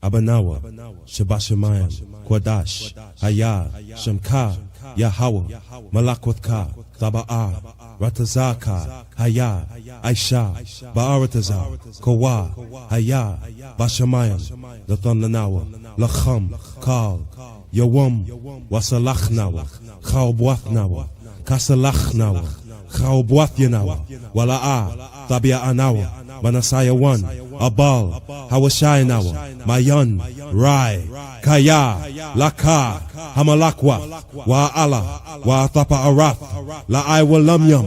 Abanawa, Shabashamayim, Kwadash, Hayah, Shemka, Yahawah, Malakwatha, Thaba'ah, Ratazaka, Hayah, Aisha, Ba'aratazar, Kawa, Hayah, Bashamayim, Lathananawa, Lacham, Kal, Yawam, Wasalachnawa, Khawbwathnawa, Kasalachnawa, Khawbwathyanawa, Wala'a, Tabia Anawa, Manasaya 1, Abal, Hawashayanawa, Mayan, Rai, Kaya, Laka, Hamalakwa, Wa'ala, Wa'atapa Arath, La'ai Walamyam,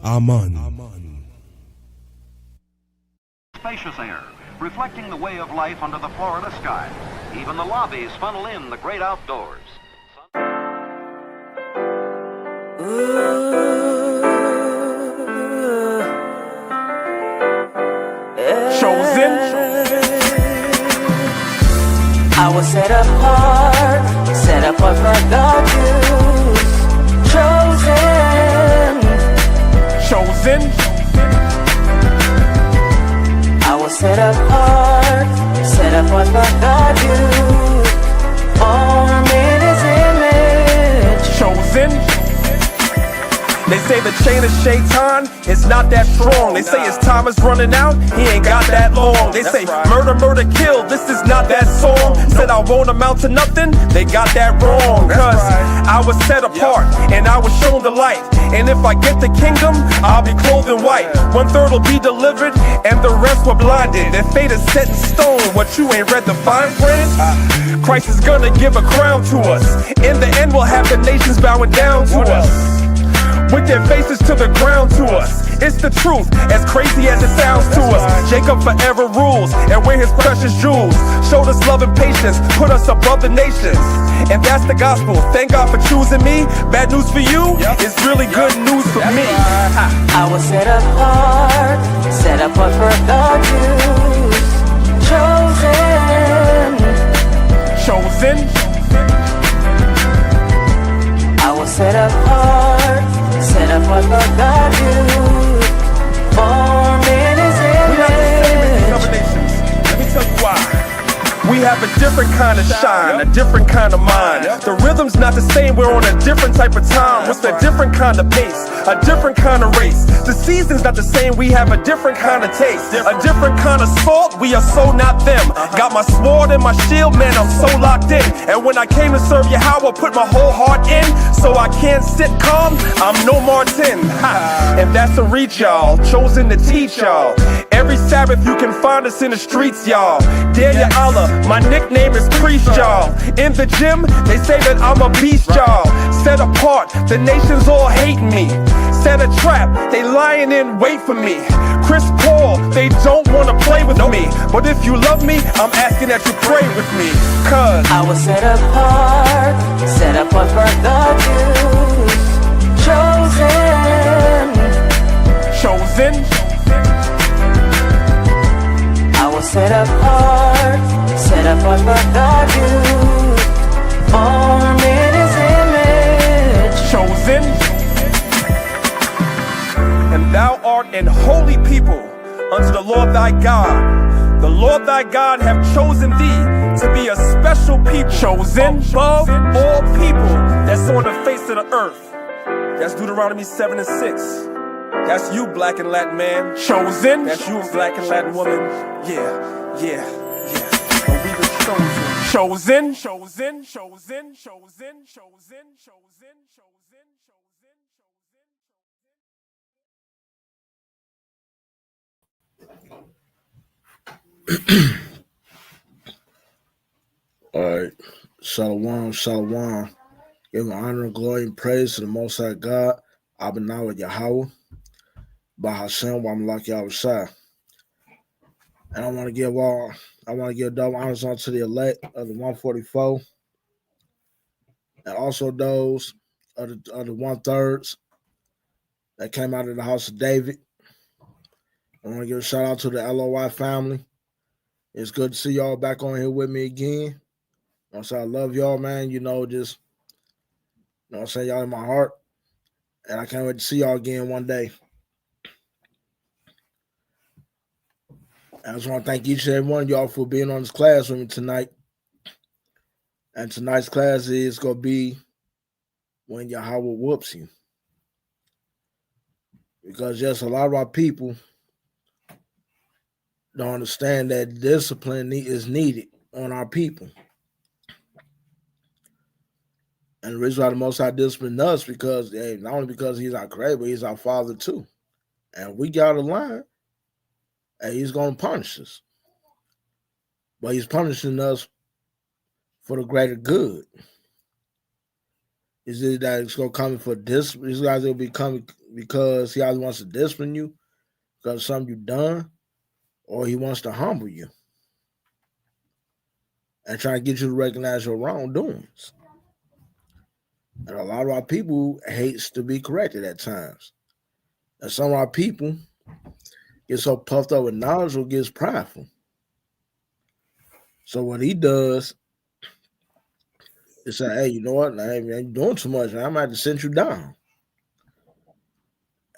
Aman. Spacious air, reflecting the way of life under the Florida sky. Even the lobbies funnel in the great outdoors. Chosen. I was set apart for God's use. Chosen. I was set apart for God's use. Formed in His image. Chosen. They say the chain of Shaitan is not that strong. They say his time is running out, he ain't got that long. They say murder, murder, kill, this is not that song. Said I won't amount to nothing, they got that wrong. Cause I was set apart and I was shown the light. And if I get the kingdom, I'll be clothed in white. 1/3 will be delivered and the rest were blinded. Their fate is set in stone, what you ain't read the fine print? Christ is gonna give a crown to us. In the end we'll have the nations bowing down to us, with their faces to the ground to us. It's the truth, as crazy as it sounds to us. Jacob forever rules, and we're his precious jewels. Showed us love and patience, put us above the nations. And that's the gospel, thank God for choosing me. Bad news for you, it's really good news for me. I was set apart for God's use. Chosen. I was set apart for God's use. Formed in His We're not the same as these other image. nations. Let me tell you why. We have a different kind of shine, a different kind of mind. The rhythm's not the same, we're on a different type of time. With a different kind of pace, a different kind of race. The season's not the same, we have a different kind of taste. A different kind of salt, we are so not them. Got my sword and my shield, man, I'm so locked in. And when I came to serve Yahawah, put my whole heart in. So I can't sit calm, I'm no Martin. And that's a reach, y'all, chosen to teach y'all. Every Sabbath you can find us in the streets, y'all. Dear Yahawah, my nickname is Priest, y'all. In the gym, they say that I'm a beast, y'all. Set apart, the nations all hating me. Set a trap, they lying in wait for me. Chris Paul, they don't wanna play with me. But if you love me, I'm asking that you pray with me. Cause I was set apart for God's use. chosen. I was set apart for God's use. Formed in His image. Chosen. And thou art an holy people unto the Lord thy God. The Lord thy God have chosen thee to be a special people, chosen above all people that's on the face of the earth. That's Deuteronomy 7:6. That's you, black and Latin man. Chosen. That's you, black and Latin woman. Yeah. And we were chosen. Chosen. Alright, Shalom. Give honor, glory, and praise to the Most High God, Abanawa Yahawah, Bahashem, Wamalak Yahushua. And I want to give double honors unto the elect of the 144, and also those of the 1/3 that came out of the house of David. I want to give a shout out to the LOI family. It's good to see y'all back on here with me again. So I love y'all, man. Just I'm saying, y'all in my heart. And I can't wait to see y'all again one day. I just want to thank each and every one of y'all for being on this class with me tonight. And tonight's class is going to be when Yahawah whoops you. Because yes, a lot of our people don't understand that discipline is needed on our people. And the reason why the Most High disciplined us because not only because He's our creator, but He's our Father too. And we got a line, and He's going to punish us. But He's punishing us for the greater good. Is it that it's going to come for discipline? These guys will be coming because He either wants to discipline you because of something you've done, or He wants to humble you and try to get you to recognize your wrongdoings. And a lot of our people hates to be corrected at times. And some of our people get so puffed up with knowledge or gets prideful. So what he does is say, hey, you know what? Now, you're doing too much. I'm going to have to send you down.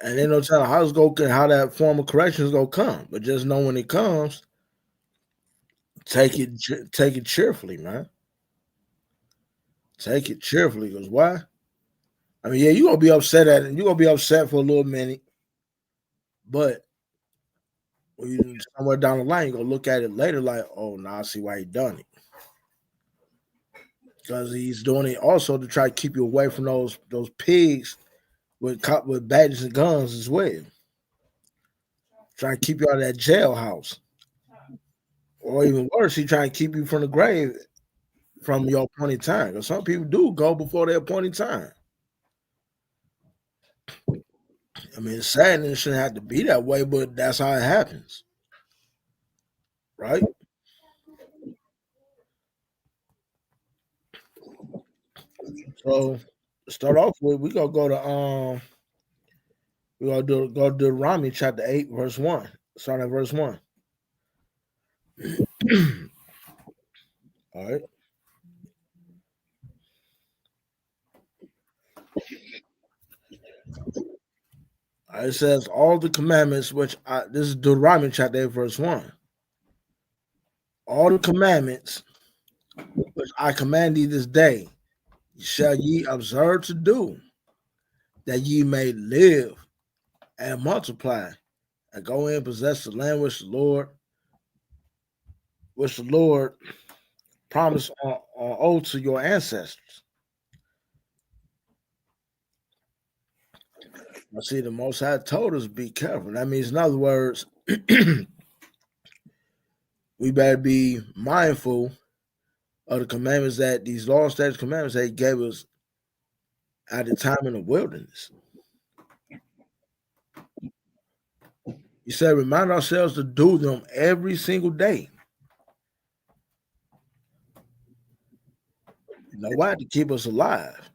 And they don't tell how that form of correction is going to come. But just know when it comes, take it cheerfully, man. Take it cheerfully. Because why? I mean, yeah, you're going to be upset at it. You're going to be upset for a little minute. But when you somewhere down the line, you're going to look at it later like, oh, now I see why he done it. Because he's doing it also to try to keep you away from those pigs with badges and guns as well. Trying to keep you out of that jailhouse. Or even worse, he's trying to keep you from the grave from your appointed time. Because some people do go before their appointed time. I mean, it's sad and it shouldn't have to be that way, but that's how it happens. Right? So to start off with, we're gonna go to go to Deuteronomy chapter 8, verse 1. Start at verse 1. All right. It says all the commandments this is Deuteronomy chapter 8, verse 1. All the commandments which I command thee this day shall ye observe to do, that ye may live and multiply, and go in and possess the land which the Lord promised on oath to your ancestors. I see the Most High told us be careful. That means, in other words, we better be mindful of the commandments that these law, statutes, commandments that He gave us at the time in the wilderness. He said, remind ourselves to do them every single day. You know why? To keep us alive.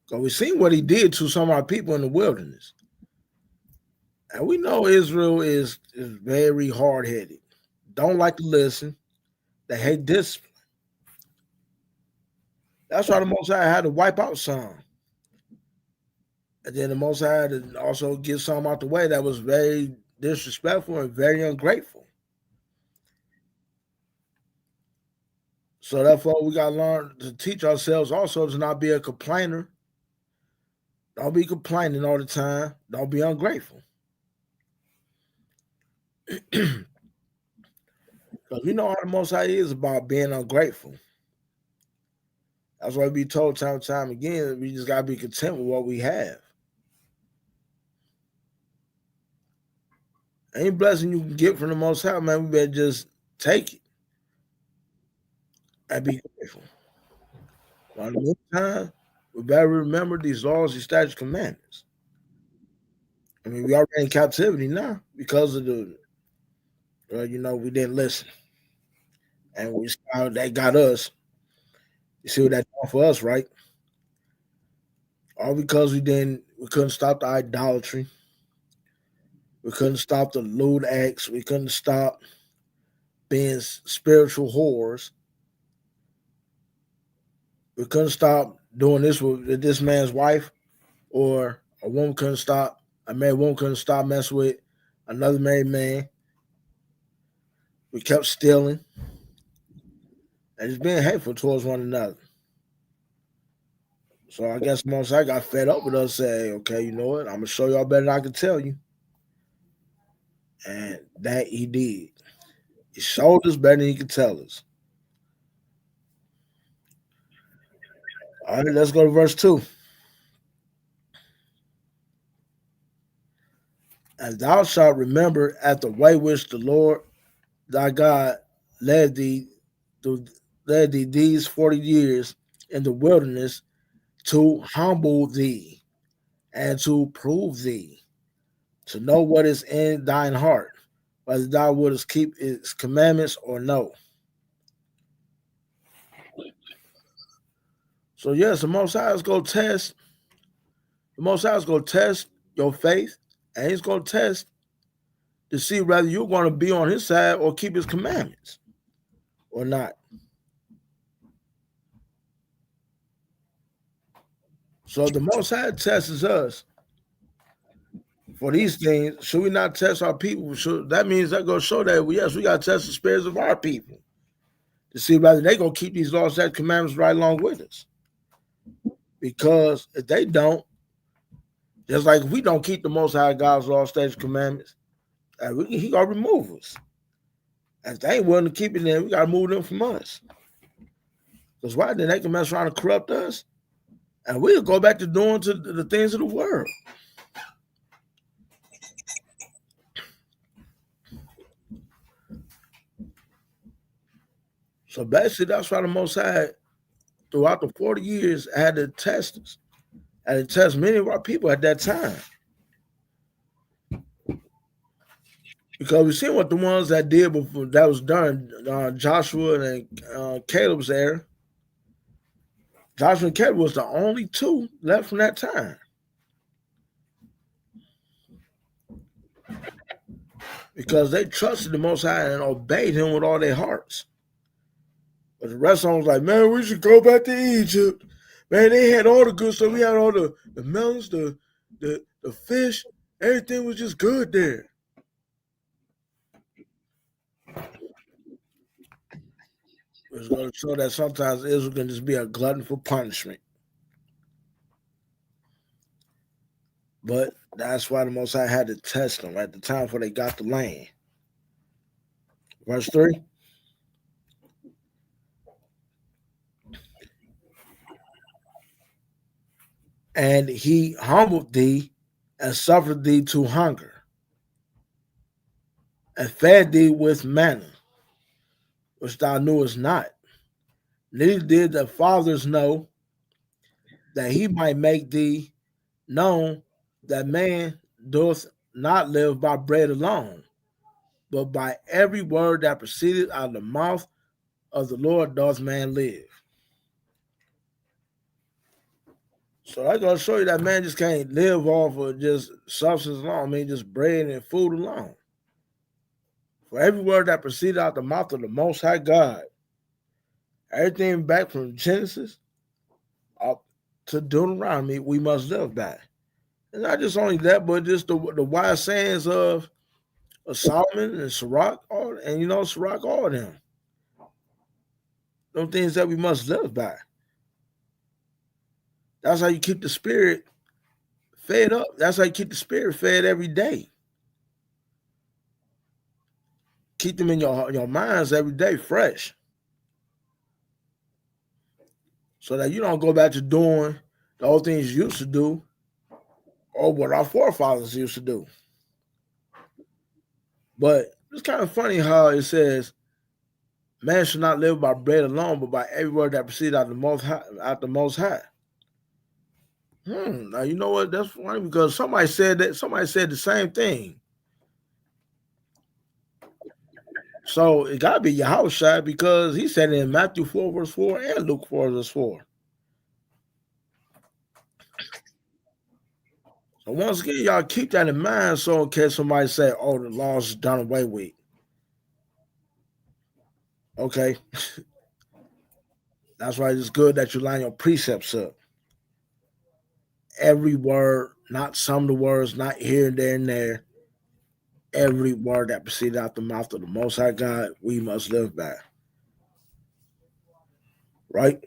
Because we've seen what He did to some of our people in the wilderness. And we know Israel is very hard-headed. Don't like to listen. They hate discipline. That's why the Most High had to wipe out some. And then the Most High had to also get some out the way that was very disrespectful and very ungrateful. So therefore, we got to learn to teach ourselves also to not be a complainer. Don't be complaining all the time. Don't be ungrateful. Because we know how the Most High is about being ungrateful. That's why we be told time and time again, we just got to be content with what we have. Any blessing you can get from the Most High, man, we better just take it and be grateful. But in the meantime, we better remember these laws, these statutes, commandments. I mean, we already in captivity now because of we didn't listen. And we saw that got us. You see what that done for us, right? All because we couldn't stop the idolatry. We couldn't stop the lewd acts. We couldn't stop being spiritual whores. We couldn't stop doing this with this man's wife, or a married woman couldn't stop messing with another married man. We kept stealing and just being hateful towards one another. So I guess Most High got fed up with us, say, okay, you know what? I'm gonna show y'all better than I can tell you. And that he did. He showed us better than he could tell us. All right, let's go to verse 2. And thou shalt remember at the way which the Lord thy God led thee these 40 years in the wilderness to humble thee and to prove thee, to know what is in thine heart, whether thou wouldest keep its commandments or no. So yes, the Most High is going to test. The Most High is going to test your faith, and he's going to test to see whether you're going to be on his side or keep his commandments or not. So the Most High tests us for these things. Should we not test our people? That means that going to show that, yes, we got to test the spirits of our people to see whether they're going to keep these laws and commandments right along with us. Because if they don't, just like if we don't keep the Most High God's laws, statutes, commandments, he got to remove us. If they ain't willing to keep it, then we got to move them from us. Because why? Then they can mess around and corrupt us, and we'll go back to doing to the things of the world. So basically, that's why the Most High, throughout the 40 years, had to test us. Had to test many of our people at that time. Because we seen what the ones that did before, that was done, Joshua and Caleb's era. Joshua and Caleb was the only two left from that time. Because they trusted the Most High and obeyed him with all their hearts. But the rest of them was like, man, we should go back to Egypt. Man, they had all the good stuff. We had all the melons, the fish. Everything was just good there. It's going to show that sometimes Israel can just be a glutton for punishment. But that's why the Most High had to test them at the time before they got the land. Verse 3. And he humbled thee and suffered thee to hunger and fed thee with manna, which thou knewest not. Neither did the fathers know, that he might make thee known that man doth not live by bread alone, but by every word that proceeded out of the mouth of the Lord doth man live. So that's going to show you that man just can't live off of just substance alone. I mean, just bread and food alone. For every word that proceeded out the mouth of the Most High God, everything back from Genesis up to Deuteronomy, we must live by. And not just only that, but just the wise sayings of Solomon and Sirach, Sirach, all of them. Those things that we must live by. That's how you keep the spirit fed up. That's how you keep the spirit fed every day. Keep them in your minds every day fresh. So that you don't go back to doing the old things you used to do or what our forefathers used to do. But it's kind of funny how it says, man should not live by bread alone, but by every word that proceeds out the Most High. Now, you know what? That's funny because somebody said that. Somebody said the same thing. So it got to be Yahawah because he said it in Matthew 4, verse 4 and Luke 4, verse 4. So once again, y'all keep that in mind so in case somebody say, oh, the laws is done away with. Okay. That's why it's good that you line your precepts up. Every word, not some of the words, not here, there, and there. every word that proceeded out the mouth of the Most High God, we must live by. Right?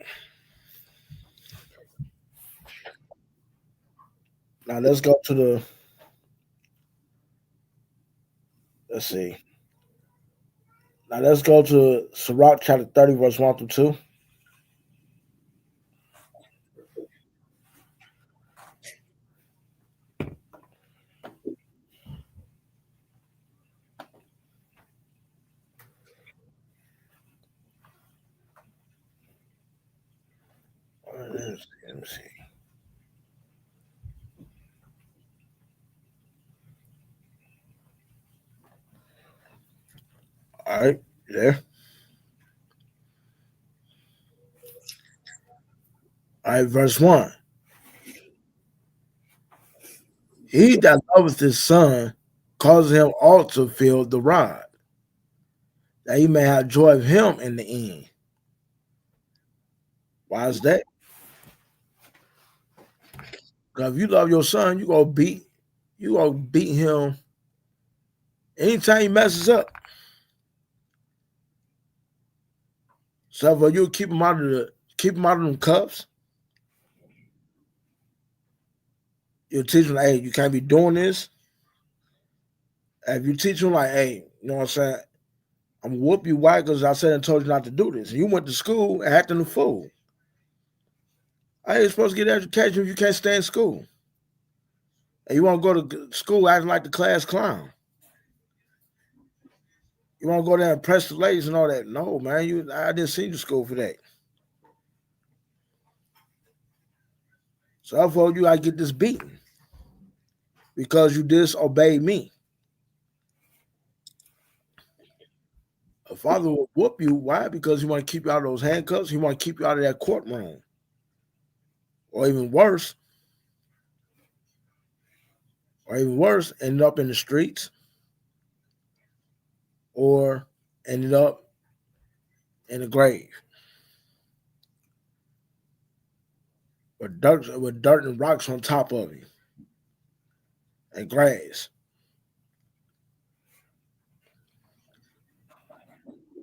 Now let's go to let's see. Now let's go to Sirach chapter 30, verse 1 through 2. Let me see. All right, there. All right, verse 1. He that loveth his son causes him also to feel the rod, that he may have joy of him in the end. Why is that? Because if you love your son, you gonna beat him anytime he messes up. So if you keep him out of them cuffs, you teach him, hey, you can't be doing this. If you teach him like, hey, you know what I'm saying? I'm gonna whoop you. Why? Because I said and told you not to do this. And you went to school acting a fool. I ain't supposed to get education if you can't stay in school. And you want to go to school acting like the class clown. You want to go there and press the ladies and all that. No, man, I didn't send you to school for that. So therefore, you gotta get this beaten because you disobeyed me. A father will whoop you. Why? Because he want to keep you out of those handcuffs. He want to keep you out of that courtroom. Or even worse, ended up in the streets or ended up in the grave with dirt and rocks on top of you and grass.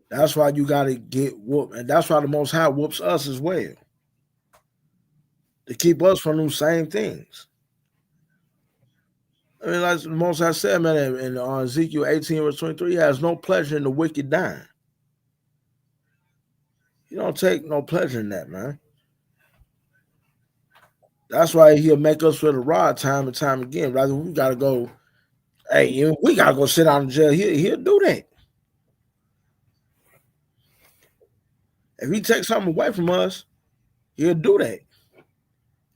That's why you got to get whooped. And that's why the Most High whoops us as well, to keep us from those same things. I mean, like the Most High said, man, in Ezekiel 18, verse 23, he has no pleasure in the wicked dying. You don't take no pleasure in that, man. That's why he'll make us feel the rod time and time again. Rather, we got to go, hey, we got to go sit down in jail. He'll do that. If he takes something away from us, he'll do that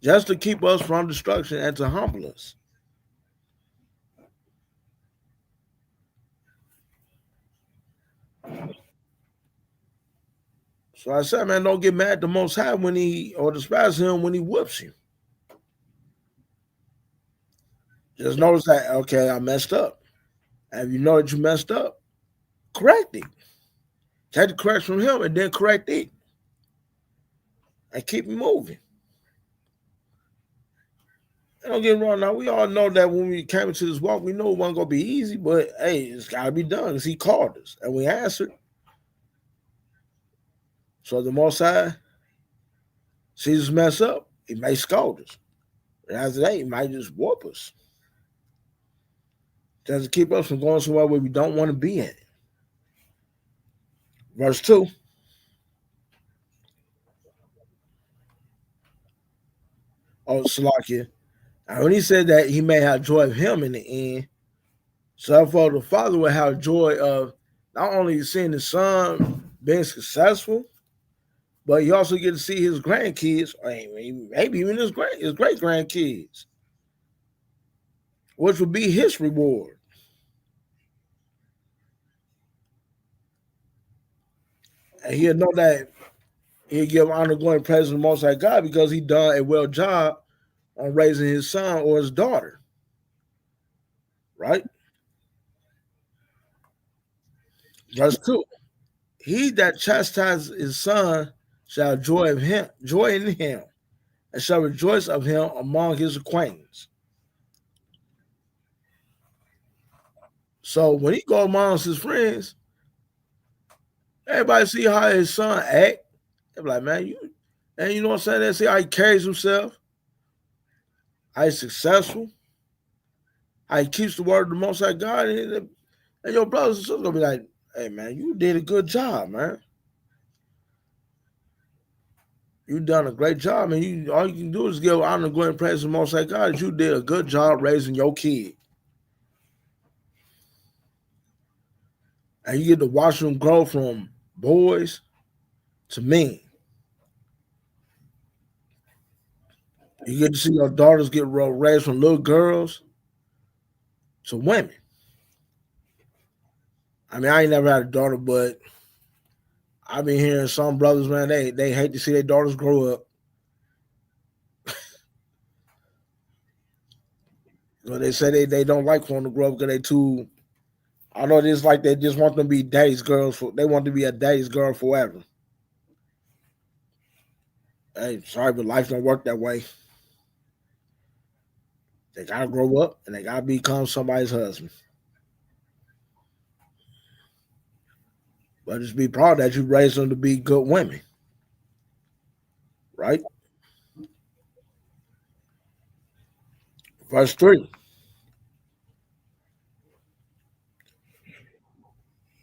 just to keep us from destruction and to humble us. So I said, man, don't get mad at the Most High or despise him when he whoops you. Just notice that, okay, I messed up. And if you know that you messed up, correct it. Take the correction from him and then correct it. And keep it moving. Don't get me wrong now. We all know that when we came into this walk, we know it wasn't going to be easy, but hey, it's got to be done because he called us and we answered. So the Most High sees us mess up, he may scold us. And after that, he might just whoop us. Just to keep us from going somewhere where we don't want to be at. Verse 2. Oh, Salakia. And when he said that he may have joy of him in the end, so therefore the father will have joy of not only seeing his son being successful, but he also get to see his grandkids, or maybe even his great grandkids, which would be his reward. And he'll know that he'll give honor, glory, and praise to the Most High God because he done a well job on raising his son or his daughter. Right? Verse 2. He that chastises his son shall joy in him, and shall rejoice of him among his acquaintance. So when he go amongst his friends, everybody see how his son act. They're like, man, you know what I'm saying? They see how he carries himself, how he's successful, how he keeps the word of the Most High God, and your brothers and sisters gonna be like, hey man, you did a good job, man. You done a great job, and all you can do is give honor, glory, and praise to the Most High God that you did a good job raising your kid. And you get to watch them grow from boys to men. You get to see your daughters get raised from little girls to women. I mean, I ain't never had a daughter, but I've been hearing some brothers, man, they hate to see their daughters grow up. They say they don't like for them to grow up because they too. I know it's like they just want them to be daddy's girls. They want to be a daddy's girl forever. Hey, sorry, but life don't work that way. They gotta grow up and they gotta become somebody's husband. But just be proud that you raised them to be good women. Right? Verse 3.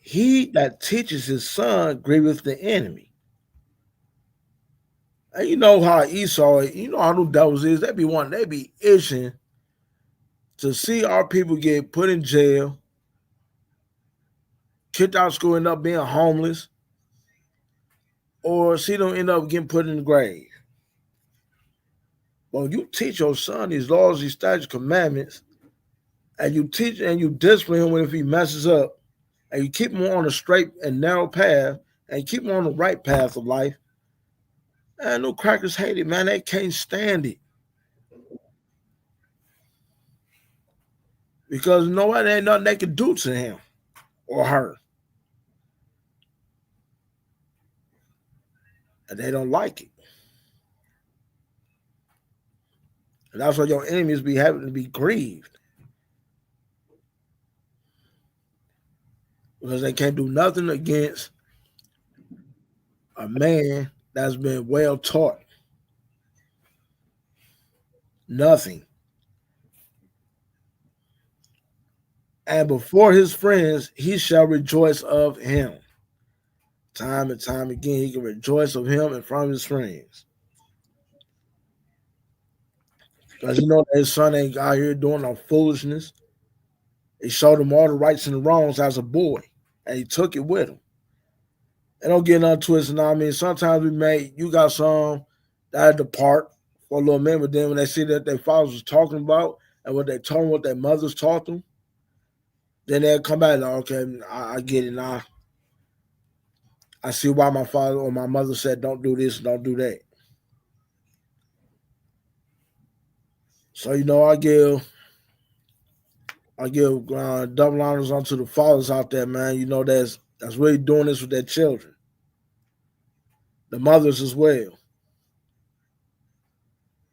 He that teaches his son grieveth the enemy. And you know how Esau, you know how them devils is. They be itching to see our people get put in jail, kicked out of school, end up being homeless, or see them end up getting put in the grave. Well, you teach your son these laws, these statutes, commandments, and you teach and you discipline him if he messes up, and you keep him on a straight and narrow path, and you keep him on the right path of life. And no crackers hate it, man. They can't stand it. Because you know what? There ain't nothing they can do to him or her. And they don't like it. And that's why your enemies be having to be grieved. Because they can't do nothing against a man that's been well taught. Nothing. And before his friends, he shall rejoice of him. Time and time again, he can rejoice of him in front of his friends. Because you know that his son ain't out here doing no foolishness. He showed him all the rights and the wrongs as a boy, and he took it with him. And don't get none twisted. I mean, sometimes you got some that depart for a little minute, but then when they see that their fathers was talking about and what they told them, what their mothers taught them, then they'll come back like, okay, I get it now. I see why my father or my mother said don't do this, don't do that. So you know, I give double honors onto the fathers out there, man. You know, that's really doing this with their children, the mothers as well.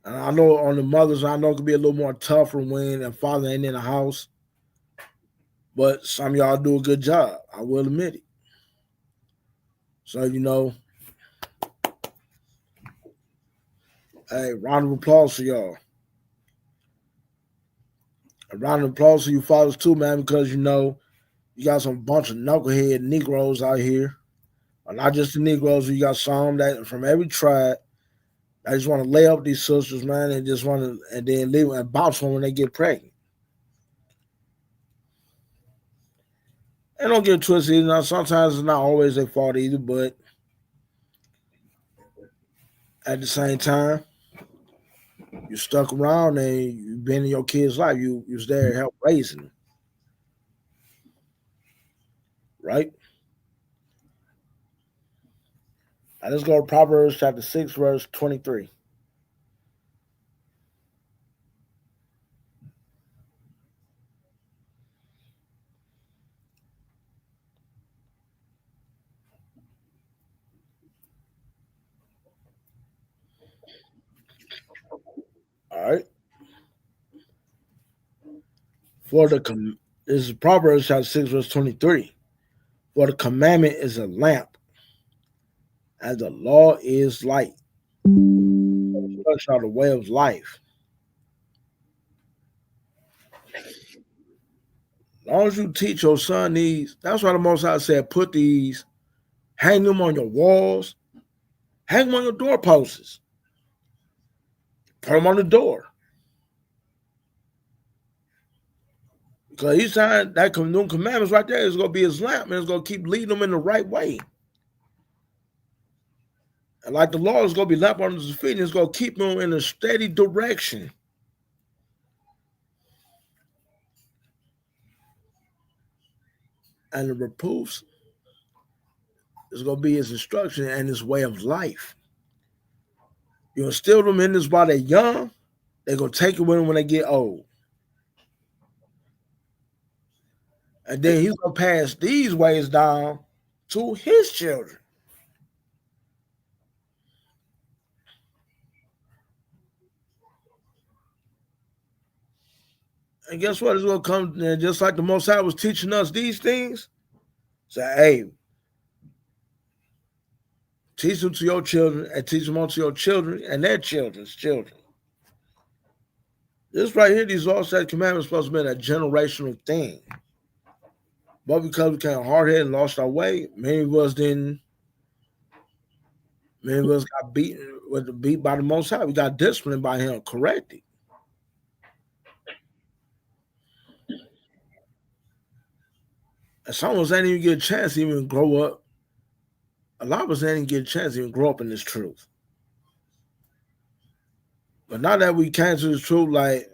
And I know on the mothers, I know it could be a little more tougher when the father ain't in the house, but some of y'all do a good job. I will admit it. So you know, hey, round of applause for y'all. A round of applause for you fathers too, man, because you know you got some bunch of knucklehead Negroes out here. Not just the Negroes, you got some that from every tribe. I just want to lay up these sisters, man, and just want to, and then leave and bounce them when they get pregnant. And don't get twisted. You know, sometimes it's not always their fault either, but at the same time, you stuck around and you've been in your kid's life. You was there to help raising them, right? Now let's go to Proverbs chapter 6, verse 23. All right. This is Proverbs chapter 6, verse 23. For the commandment is a lamp, and the law is light. Such are the way of life. As long as you teach your son these, that's why the Most High said, put these, hang them on your walls, hang them on your doorposts, put them on the door. Because he's saying that them commandments right there is going to be his lamp, and it's going to keep leading them in the right way. And like the law is going to be lamp under his feet, and it's going to keep him in a steady direction. And the reproofs is going to be his instruction and his way of life. You instill them in this while they're young, they're going to take it with them when they get old. And then he's going to pass these ways down to his children. And guess what? It's going to come, and just like the Most High was teaching us these things, say, hey, teach them to your children and teach them on to your children and their children's children. This right here, these all set commandments supposed to be a generational thing. But because we became hard-headed and lost our way, many of us got beat by the Most High. We got disciplined by him, corrected. And some of us ain't even get a chance to even grow up. A lot of us ain't even get a chance to even grow up in this truth. But now that we came to this truth, like,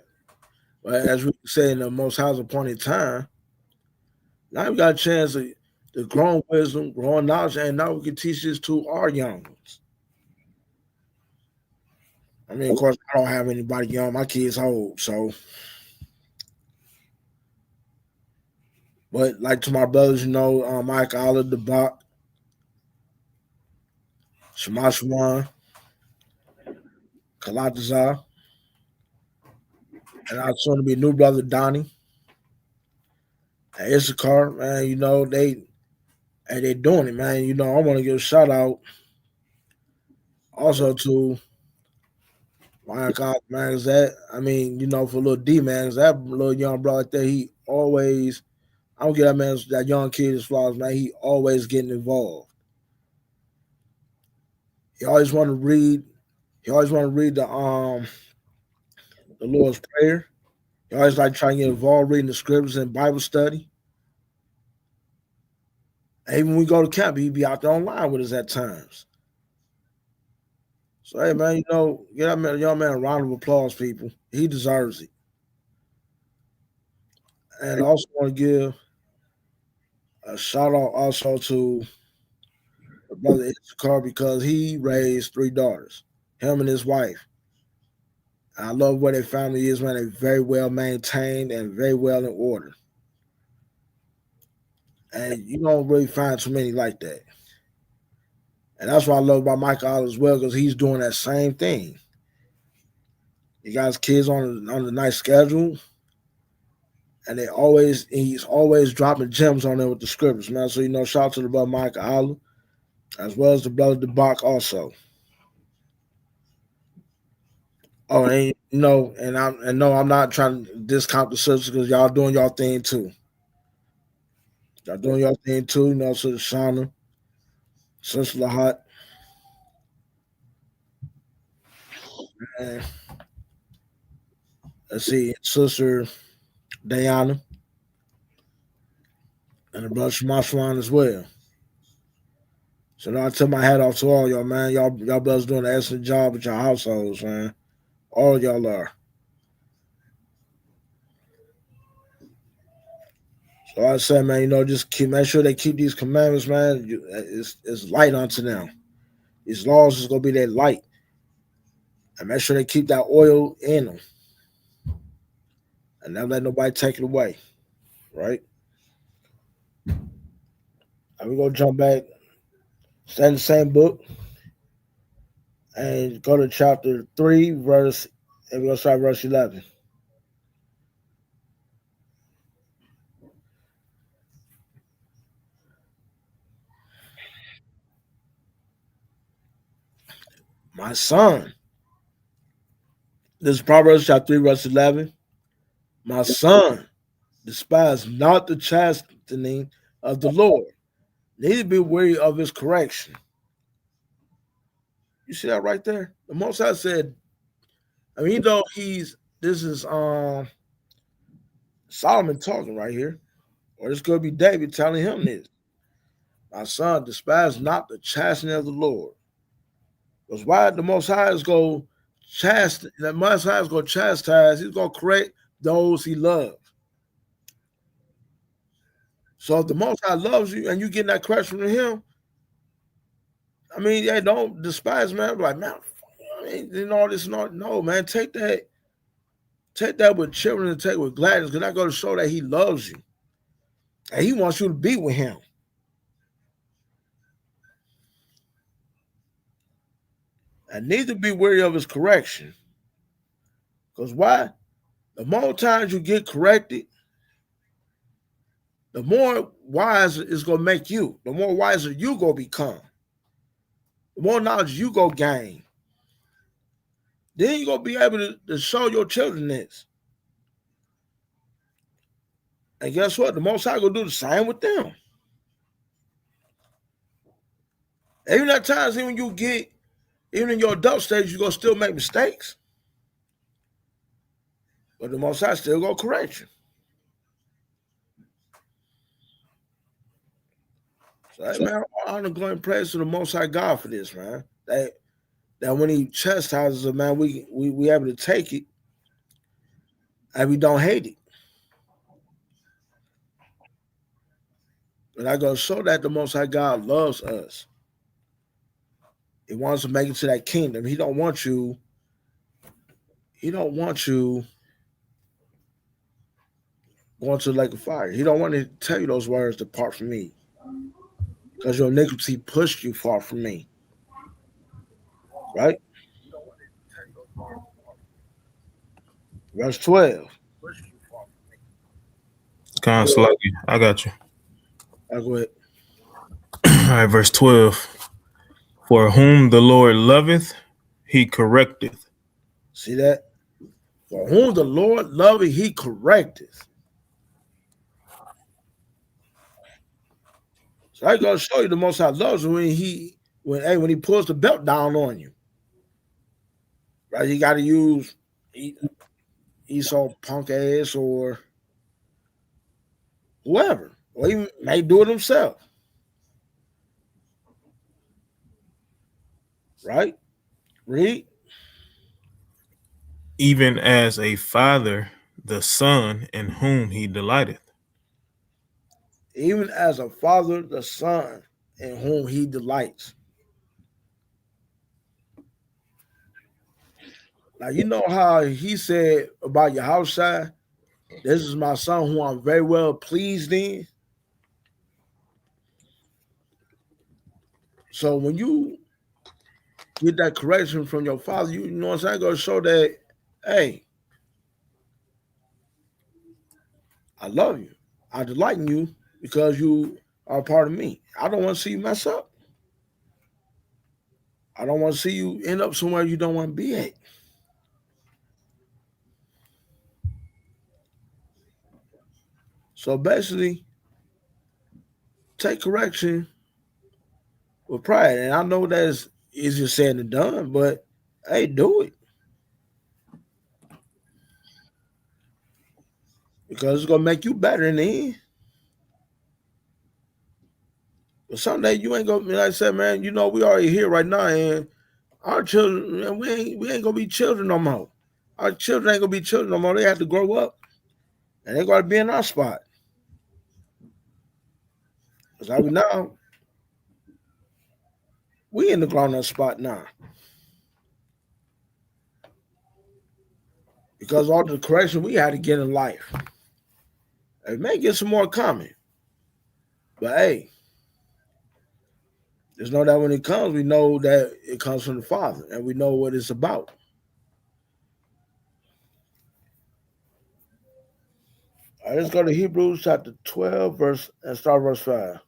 as we say in the Most High's appointed time, now we got a chance to grow in wisdom, grow in knowledge, and now we can teach this to our young ones. I mean, of course, I don't have anybody young. My kids old, so. But like to my brothers, Mike Olive, the Bach, Shemashwan, Kalatazar, and our soon to be new brother Donnie. And Issachar, man, they're doing it, man. I want to give a shout out also to my God, man, is that, for little D, man, is that little young brother like that, he always, I don't give that young kid his flowers, man. He always getting involved. He always want to read the Lord's Prayer. He always like trying to get involved reading the scriptures and Bible study. And even when we go to camp, he'd be out there online with us at times. So, hey, man, give that young man a round of applause, people. He deserves it. And I also want to give a shout out also to brother Issachar because he raised 3 daughters, him and his wife. I love where their family is, man. They're very well maintained and very well in order. And you don't really find too many like that. And that's what I love about Michael Olive as well, because he's doing that same thing. He got his kids on the nice schedule. And he's always dropping gems on there with the scriptures, man. So, shout out to the brother Michael Olive, as well as the brother DeBach also. Oh, and I'm not trying to discount the sisters because y'all doing y'all thing too. Y'all doing y'all thing too, Sister Shauna, Sister Lahat. And let's see, Sister Diana. And the brother Shemashwan as well. So now I tip my hat off to all y'all, man. Y'all brothers doing an excellent job with your households, man. All y'all are. So like I said, man, just make sure they keep these commandments, man. It's light unto them. These laws is gonna be their light. And make sure they keep that oil in them. And never let nobody take it away. Right? And we're gonna jump back, stay in the same book, and go to chapter 3, and we're gonna start verse 11. My son. This is Proverbs chapter 3, verse 11. My son, despise not the chastening of the Lord, neither be weary of his correction. You see that right there? The Most High said, I mean, this is Solomon talking right here, or this could be David telling him this. My son, despise not the chastening of the Lord. Because why the Most High is going chastise, the Most High is going to chastise, he's going to correct those he loves. So if the Most High loves you and you get that correction from him, I mean, hey, don't despise, man. Like, man, I mean, you know, this not no, man. Take that with children and take it with gladness, because that's going to show that he loves you. And he wants you to be with him. And neither be weary of his correction. Because why? The more times you get corrected, the more wiser it's going to make you. The more wiser you going to become. The more knowledge you going to gain. Then you're going to be able to show your children this. And guess what? The Most High going to do the same with them. Even at times, even in your adult stage, you're going to still make mistakes. But the Most High still going to correct you. So, hey, man, honor, glory, and praise to the Most High God for this, man. That when he chastises us, man, we able to take it and we don't hate it. And I going to show that the Most High God loves us. He wants to make it to that kingdom. He don't want you going to the lake of fire. He don't want to tell you those words, depart from me. Because your iniquity pushed you far from me. Right? Verse 12. It's kind of sluggy. I got you. I'll go ahead. All right, verse 12. For whom the Lord loveth, he correcteth. See that? For whom the Lord loveth, he correcteth. So I gotta show you the Most High loves you when he pulls the belt down on you. Right? You gotta use Esau punk ass or whoever. Or he may do it himself. Right? Read. Even as a father, the son in whom he delighteth. Even as a father, the son in whom he delights. Now, you know how he said about Yahawah, this is my son who I'm very well pleased in. So when you get that correction from your father, you know what I'm saying? Going to show that, hey, I love you. I delight in you because you are a part of me. I don't want to see you mess up. I don't want to see you end up somewhere you don't want to be at. So basically, take correction with pride. And I know that's easier said than done, but hey, do it. Because it's going to make you better in the end. But someday you ain't going to, like I said, man, you know, we already here right now, and our children, man, we ain't going to be children no more. Our children ain't going to be children no more. They have to grow up, and they got to be in our spot. Because like now, we in the grown-up spot now. Because all the correction we had to get in life. It may get some more coming. But hey, just know that when it comes, we know that it comes from the Father, and we know what it's about. All right, let's go to Hebrews chapter 12, and start verse 5.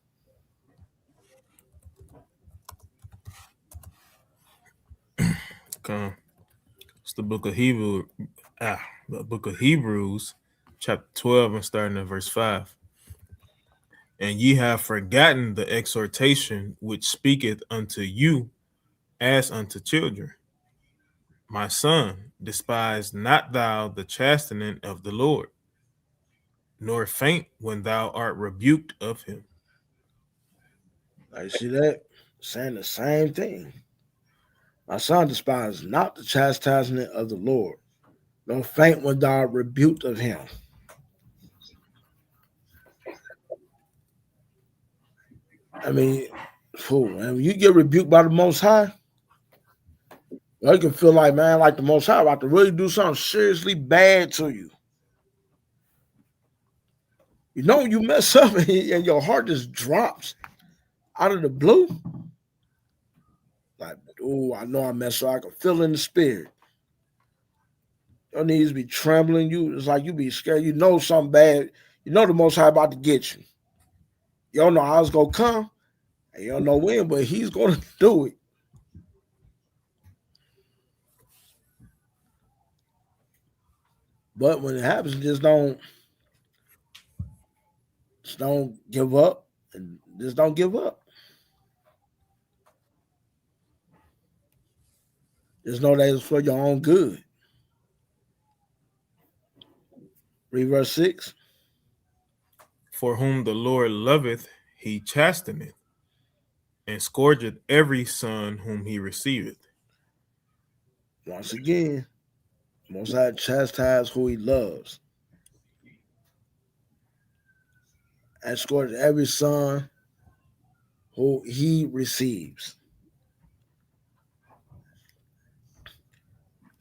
It's the book of Hebrews, chapter 12, and starting at verse 5. And ye have forgotten the exhortation which speaketh unto you as unto children. My son, despise not thou the chastening of the Lord, nor faint when thou art rebuked of him. I see that saying the same thing. My son, despise not the chastisement of the Lord. Don't faint when thou art rebuked of him. I mean, fool, man, when you get rebuked by the Most High, you can feel like, man, like the Most High about to really do something seriously bad to you. You know, you mess up and your heart just drops out of the blue. Like, oh, I know I messed up. I can feel in the spirit. Your knees be trembling. It's like you be scared. You know something bad. You know the Most High about to get you. You don't know how it's going to come. And you don't know when, but he's going to do it. But when it happens, just don't give up. And just don't give up. Just know that it's for your own good. Read verse 6. For whom the Lord loveth, he chasteneth, and scourgeth every son whom he receiveth. Once again, Most High chastise who he loves. And scourges every son who he receives.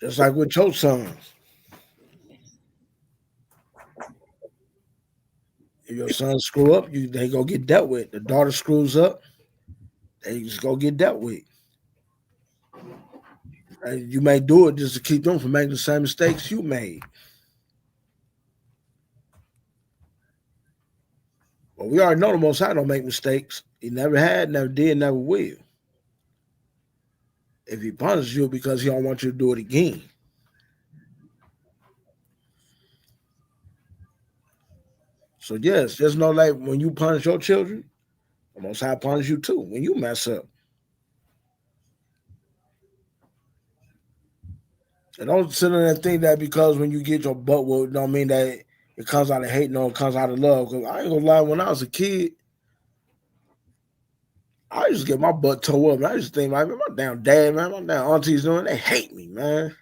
Just like with your sons. If your sons screw up, they go get dealt with. The daughter screws up, they just go get dealt with. And you may do it just to keep them from making the same mistakes you made. But we already know the Most High don't make mistakes. He never had, never did, never will. If he punishes you because he don't want you to do it again. So yes, just know like when you punish your children, the Most High punish you too when you mess up. And don't sit there and think that because when you get your butt whooped, don't mean that it comes out of hate, no, it comes out of love. Because I ain't gonna lie, when I was a kid, I used to get my butt tore up. I used to think, like, man, my damn dad, man, my damn aunties doing, they hate me, man.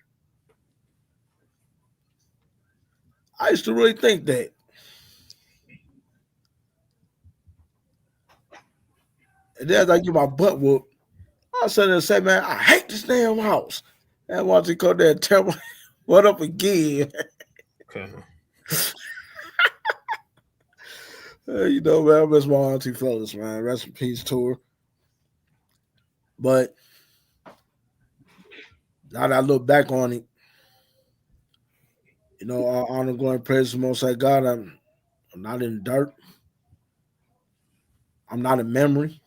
I used to really think that. And then as I get my butt whooped, I sit there and say, man, I hate this damn house. And once he come there and tell me what up again. Okay. You know, man, I miss my auntie Phyllis, man. Rest in peace to her. But now that I look back on it, you know, I honor, glory, and praise the Most High God. I'm not in the dirt. I'm not a memory.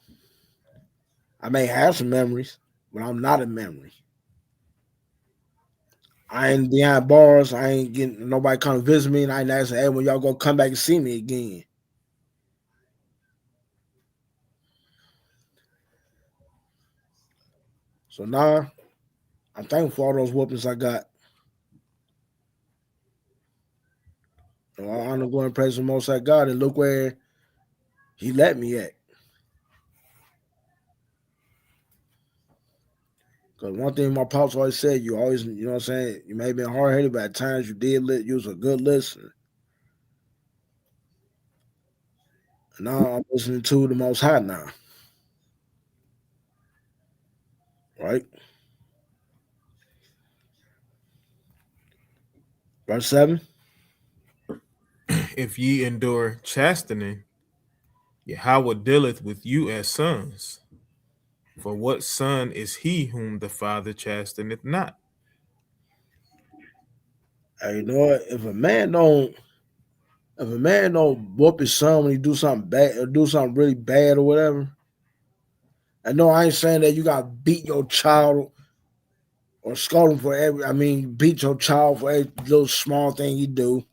I may have some memories, but I'm not a memory. I ain't behind bars. I ain't getting nobody come to visit me, and I ain't asking, hey, when y'all gonna come back and see me again? So now, I'm thankful for all those whoopings I got. So I honor, glory, and praise the Most High God, and look where he let me at. Because one thing my pops always said, you always, you know what I'm saying, you may have been hard-headed, but at times you was a good listener. And now I'm listening to the Most High now. Right? Verse 7. If ye endure chastening, Yahawah dealeth with you as sons. For what son is he whom the father chasteneth not? Hey, you know what? If a man don't whoop his son when he do something bad or do something really bad or whatever, I know I ain't saying that you gotta beat your child or scold them for beat your child for every little small thing you do.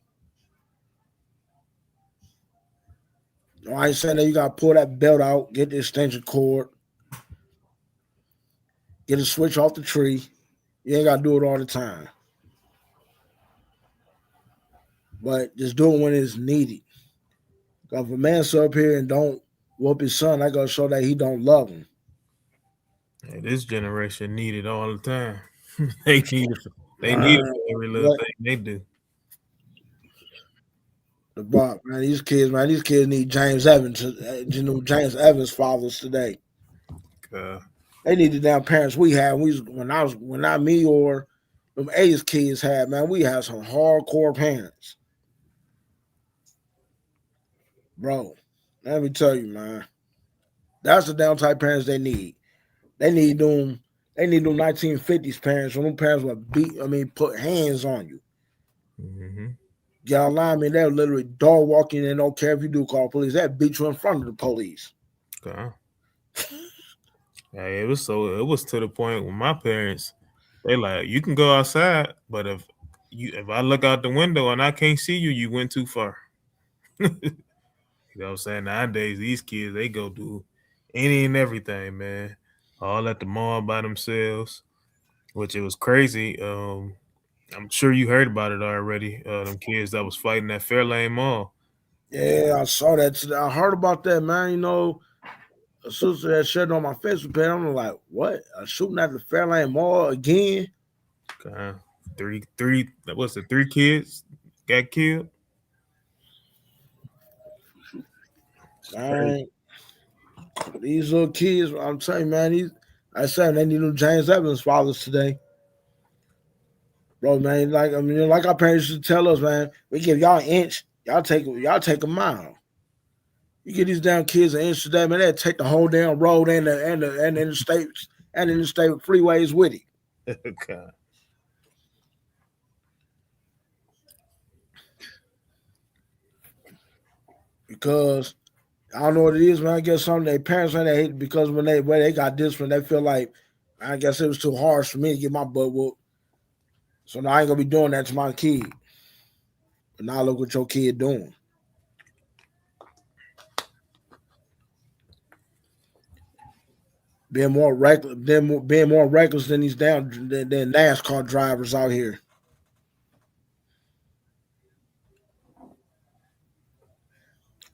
I ain't saying that you gotta pull that belt out, get the extension cord, get a switch off the tree. You ain't gotta do it all the time. But just do it when it's needed. If a man sit up here and don't whoop his son, I gotta show that he don't love him. Hey, this generation need it all the time. They need it for every little thing they do. The Bob, man, these kids need James Evans, James Evans fathers today. They need the damn parents we had. Me or them 80s kids had, man. We had some hardcore parents, bro. Let me tell you, man. That's the damn type parents they need. They need them 1950s parents. When them parents would put hands on you. Mm-hmm. Get online, man. They're literally dog walking and don't care if you do call police. They'll beat you in front of the police. Okay. Hey, it was to the point with my parents, they like, you can go outside, but if I look out the window and I can't see you, you went too far. You know what I'm saying? Nowadays, these kids, they go do any and everything, man. All at the mall by themselves, which it was crazy. I'm sure you heard about it already. Them kids that was fighting at Fairlane Mall. Yeah, I saw that today. I heard about that, man. You know, a sister that shared on my Facebook page. I'm like, what? A shooting at the Fairlane Mall again? Three kids got killed? Man, these little kids, I'm telling you, man, they need them James Evans fathers today. Bro, man, like our parents used to tell us, man, we give y'all an inch, y'all take a mile. You give these damn kids an inch today, man, they'll take the whole damn road and the interstate freeways with it. Okay. Because I don't know what it is, man. I guess some of their parents they hate it because when they got disciplined, they feel like, I guess it was too harsh for me to get my butt whooped. So now I ain't gonna be doing that to my kid. But now look what your kid doing. Being more reckless than these than NASCAR drivers out here.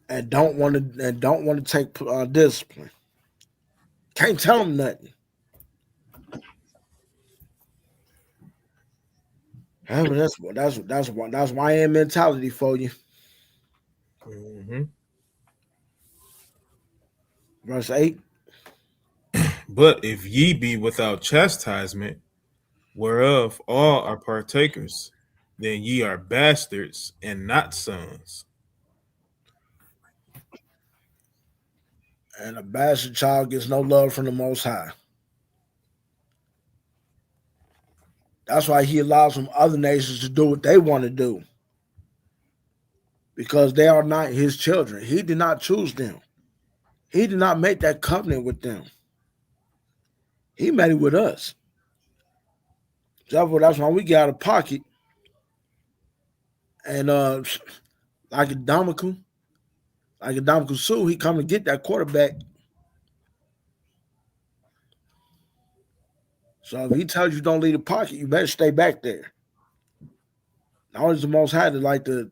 And don't want to take discipline. Can't tell them nothing. Yeah, but that's YN mentality for you. Mm-hmm. Verse 8. But if ye be without chastisement, whereof all are partakers, then ye are bastards and not sons. And a bastard child gets no love from the Most High. That's why he allows some other nations to do what they want to do. Because they are not his children. He did not choose them. He did not make that covenant with them. He made it with us. Therefore, that's why we get out of pocket. And like Adamical Sue, he come to get that quarterback. So if he tells you don't leave the pocket, you better stay back there. Not only is the Most High the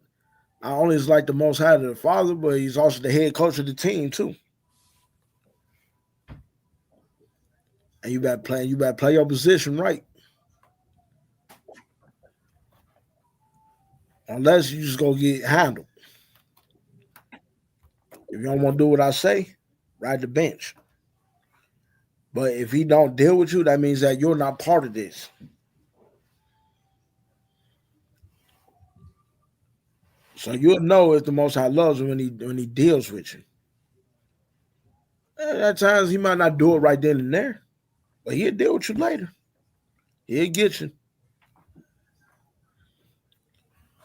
Most High the father, but he's also the head coach of the team too. And you better play your position right. Unless you just go get handled. If you don't want to do what I say, ride the bench. But if he don't deal with you, that means that you're not part of this. So you'll know if the Most High loves you when he deals with you. And at times he might not do it right then and there, but he'll deal with you later. He'll get you.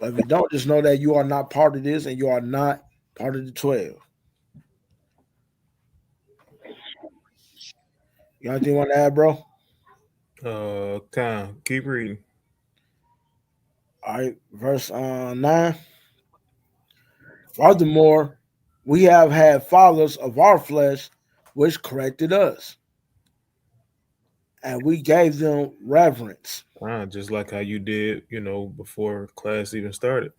But if you don't, just know that you are not part of this and you are not part of the 12. You got anything you want to add, bro? Keep reading. All right, verse 9. Furthermore, we have had fathers of our flesh which corrected us, and we gave them reverence. Just like how you did, before class even started.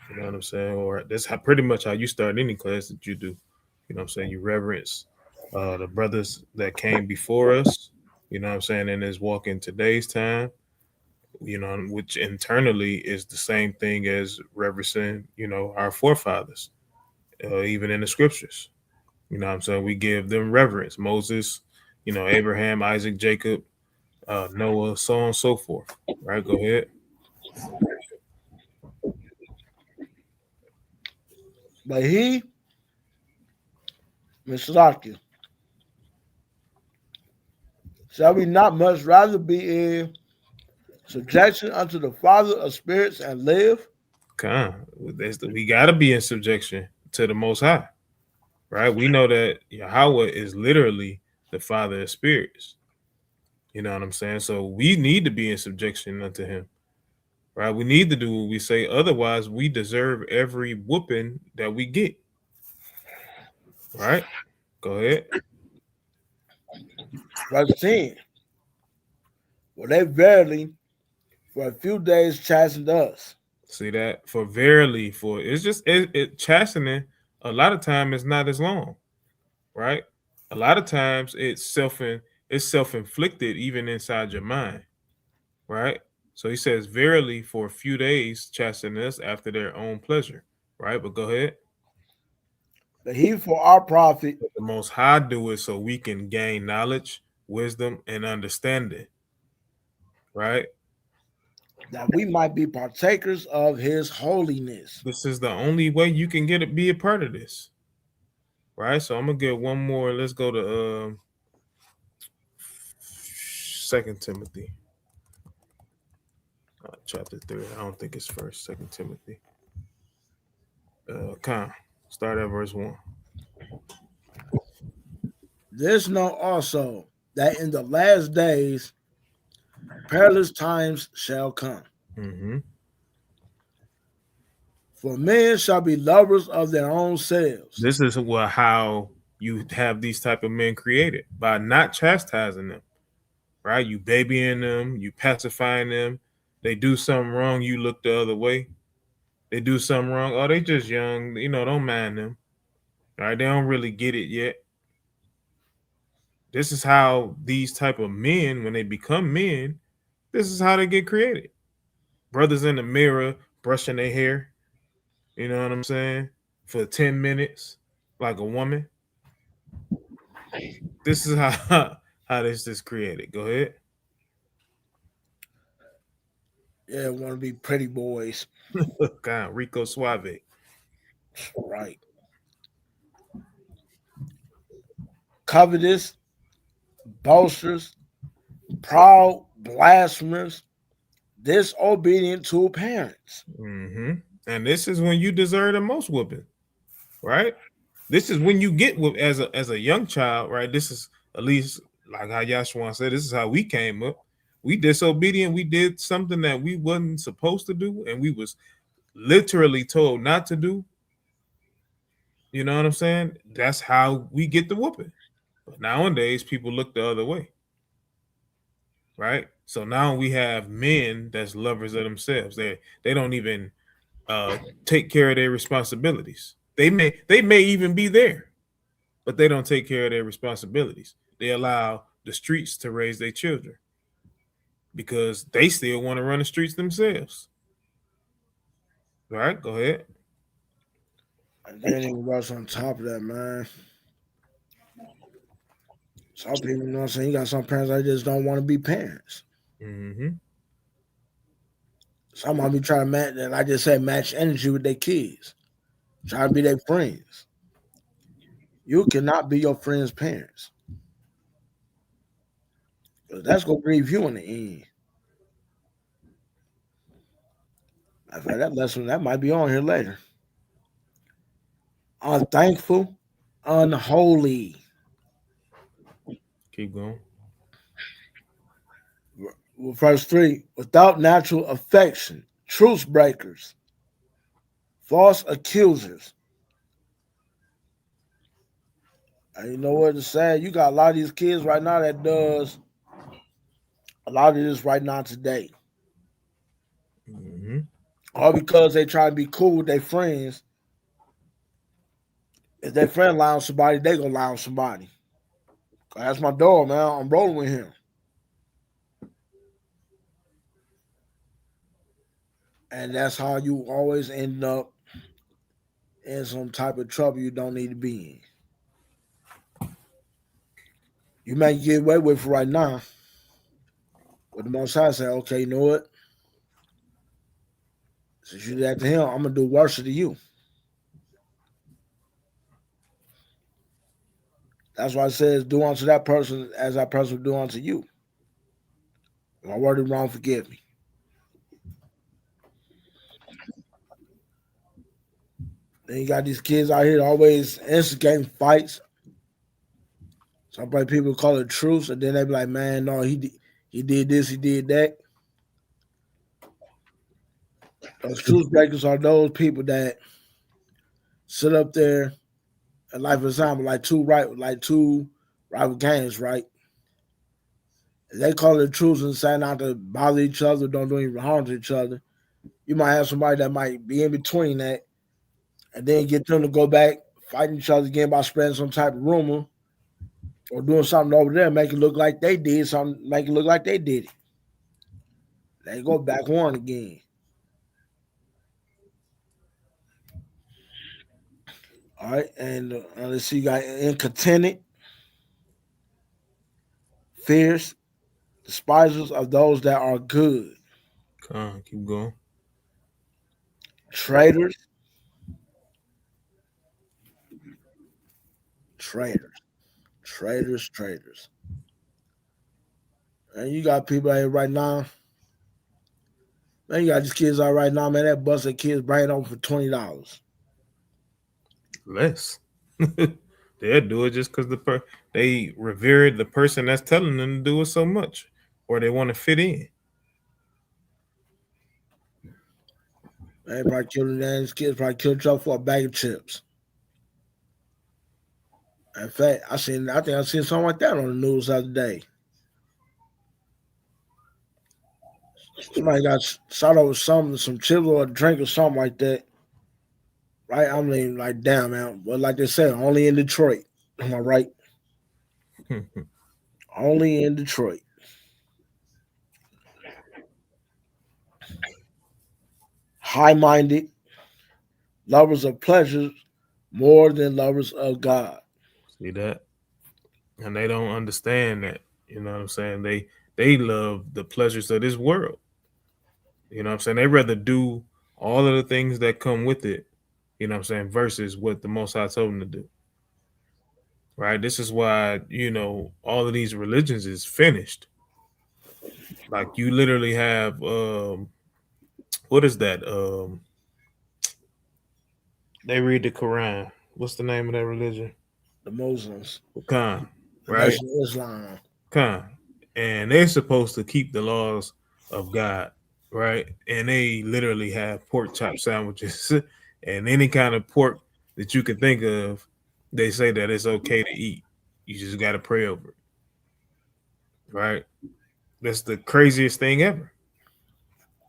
You know what I'm saying? Or that's how pretty much how you start any class that you do. You know what I'm saying? You reverence the brothers that came before us, you know what I'm saying, in this walk in today's time, which internally is the same thing as reverencing, our forefathers, even in the scriptures. You know what I'm saying? We give them reverence. Moses, Abraham, Isaac, Jacob, Noah, so on and so forth. Right? Go ahead. But he, Mr. shall we not much rather be in subjection unto the Father of spirits and live? Come, we got to be in subjection to the Most High, right? We know that Yahawah is literally the Father of spirits. You know what I'm saying? So we need to be in subjection unto Him, right? We need to do what we say. Otherwise, we deserve every whooping that we get, right? Go ahead. Verse 10. For they verily for a few days chastened us. See that? For verily, for it's just chastening. A lot of time is not as long, right? A lot of times it's self-inflicted even inside your mind, right? So he says, verily, for a few days chasten us after their own pleasure, right? But go ahead. But he for our profit, The Most High do it so we can gain knowledge, wisdom, and understanding, right? that we might be partakers of his holiness. This is the only way you can be a part of this, right? So I'm gonna get one more. Let's go to 2 Timothy, chapter 3. I don't think it's first. 2 Timothy. Start at verse 1. This know also that in the last days perilous times shall come. Mm-hmm. For men shall be lovers of their own selves. This is how you have these type of men created, by not chastising them, right? You babying them, you pacifying them. They do something wrong, you look the other way. They do something wrong, oh, they just young, don't mind them. All right, they don't really get it yet. This is how these type of men, when they become men, this is how they get created. Brothers in the mirror brushing their hair, you know what I'm saying, for 10 minutes, like a woman. This is how this is created. Go ahead. Yeah, want to be pretty boys. God, Rico Suave. Right. Covetous, boasters, proud, blasphemers, disobedient to parents. Mm-hmm. And this is when you deserve the most whooping, right? This is when you get whooped as a young child, right? This is at least like how Yahshua said. This is how we came up. We disobedient. We did something that we wasn't supposed to do, and we was literally told not to do. You know what I'm saying? That's how we get the whooping. But nowadays, people look the other way, right? So now we have men that's lovers of themselves. They don't even take care of their responsibilities. They may even be there, but they don't take care of their responsibilities. They allow the streets to raise their children because they still want to run the streets themselves. All right, go ahead. And then even what's on top of that, man. Some people, you know what I'm saying? You got some parents that just don't want to be parents. Mm-hmm. Some might be trying to match, and I just said match energy with their kids, try to be their friends. You cannot be your friend's parents. That's gonna grieve you in the end. I fact, that lesson that might be on here later. Unthankful, unholy. Keep going. Verse 3, without natural affection, truce breakers, false accusers. And you know what it's sad? You got a lot of these kids right now that does a lot of this right now today. Mm-hmm. All because they try to be cool with their friends. If their friend lie on somebody, they gonna lie on somebody. That's my dog, man. I'm rolling with him. And that's how you always end up in some type of trouble you don't need to be in. You may get away with it right now, but the Most High say, okay, you know what? Since you did that to him, I'm gonna do worse to you. That's why it says, do unto that person as that person will do unto you. If my word is wrong, forgive me. Then you got these kids out here always instigating fights. Some people call it truce, and then they be like, man, no, he did this, he did that. Those truce breakers are those people that sit up there and, like for example, like two rival gangs, right? They call it truce and say not to bother each other, don't do any harm to each other. You might have somebody that might be in between that, and then get them to go back fighting each other again by spreading some type of rumor or doing something over there, make it look like they did something, make it look like they did it. They go back on again. All right, and let's see, you got incontented, fierce, despisers of those that are good, Come on, keep going. traitors, traitors, traitors. And you got people out here right now. Man, you got these kids out right now, man. That busted kids brain open for $20. Less. They'll do it just because they revere the person that's telling them to do it so much, or they want to fit in. They probably killed these kids probably killed each other for a bag of chips. In fact, I think I seen something like that on the news the other day. Somebody got shot over some chips or a drink or something like that. Right? I mean, like, damn, man. But like they said, only in Detroit. Am I right? Only in Detroit. High-minded, lovers of pleasures more than lovers of God. See that? And they don't understand that. You know what I'm saying? They love the pleasures of this world. You know what I'm saying? They rather do all of the things that come with it, you know what I'm saying, versus what the Most High told them to do. Right? This is why, all of these religions is finished. Like you literally have what is that? They read the Quran. What's the name of that religion? The Muslims. Khan, The right? Nation of Islam. Khan. And they're supposed to keep the laws of God, right? And they literally have pork chop sandwiches and any kind of pork that you can think of. They say that it's okay to eat. You just got to pray over it, right? That's the craziest thing ever.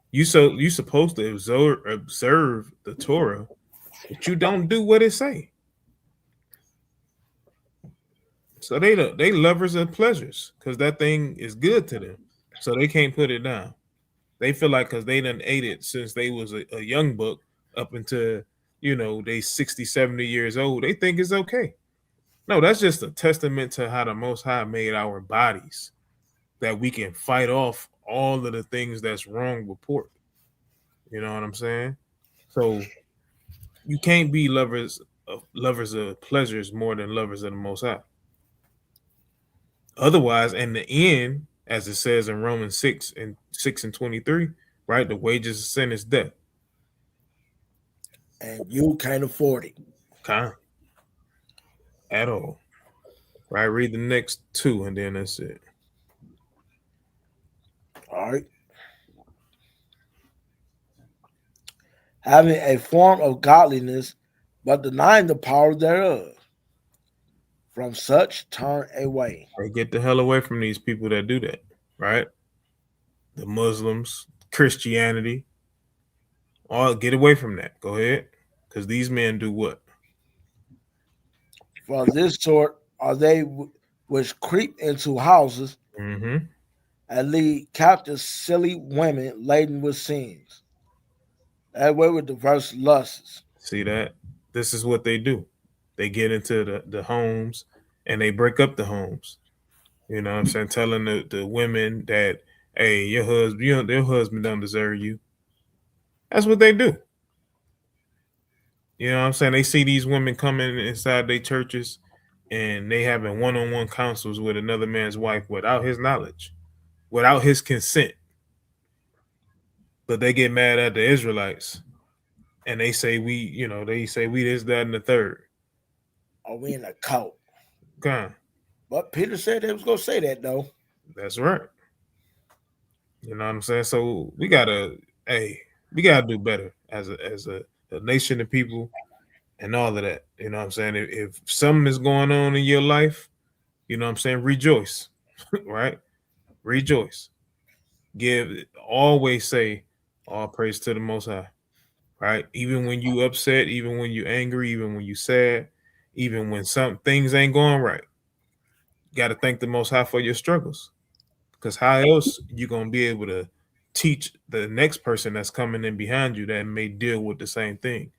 You supposed to observe the Torah, but you don't do what it say. So they lovers of pleasures because that thing is good to them. So they can't put it down. They feel like because they done ate it since they was a young buck up until, they 60, 70 years old. They think it's okay. No, that's just a testament to how the Most High made our bodies, that we can fight off all of the things that's wrong with pork. You know what I'm saying? So you can't be lovers of pleasures more than lovers of the Most High. Otherwise, in the end, as it says in Romans 6:23, right, the wages of sin is death. And you can't afford it. Can't. At all. Right, read the next two and then that's it. All having a form of godliness, but denying the power thereof. From such turn away. Or get the hell away from these people that do that, right? The Muslims, Christianity, all get away from that. Go ahead. Because these men do what? For this sort are they which creep into houses Mm-hmm. and lead captive silly women laden with sins, that way with diverse lusts. See that? This is what they do. They get into the homes and they break up the homes. You know what I'm saying? Telling the women that, hey, their husband don't deserve you. That's what they do. You know what I'm saying? They see these women coming inside their churches and they having one-on-one counsels with another man's wife without his knowledge, without his consent. But they get mad at the Israelites and they say they say we this, that, and the third. Are we in a cult? Okay. But Peter said they was gonna say that though. That's right. You know what I'm saying? So we gotta do better as a nation of people and all of that. You know what I'm saying? If something is going on in your life, you know what I'm saying, rejoice. Right? Rejoice. Always say all praise to the Most High. Right? Even when you upset, even when you angry, even when you sad, even when some things ain't going right. You gotta thank the Most High for your struggles. Because how else you gonna be able to teach the next person that's coming in behind you that may deal with the same thing,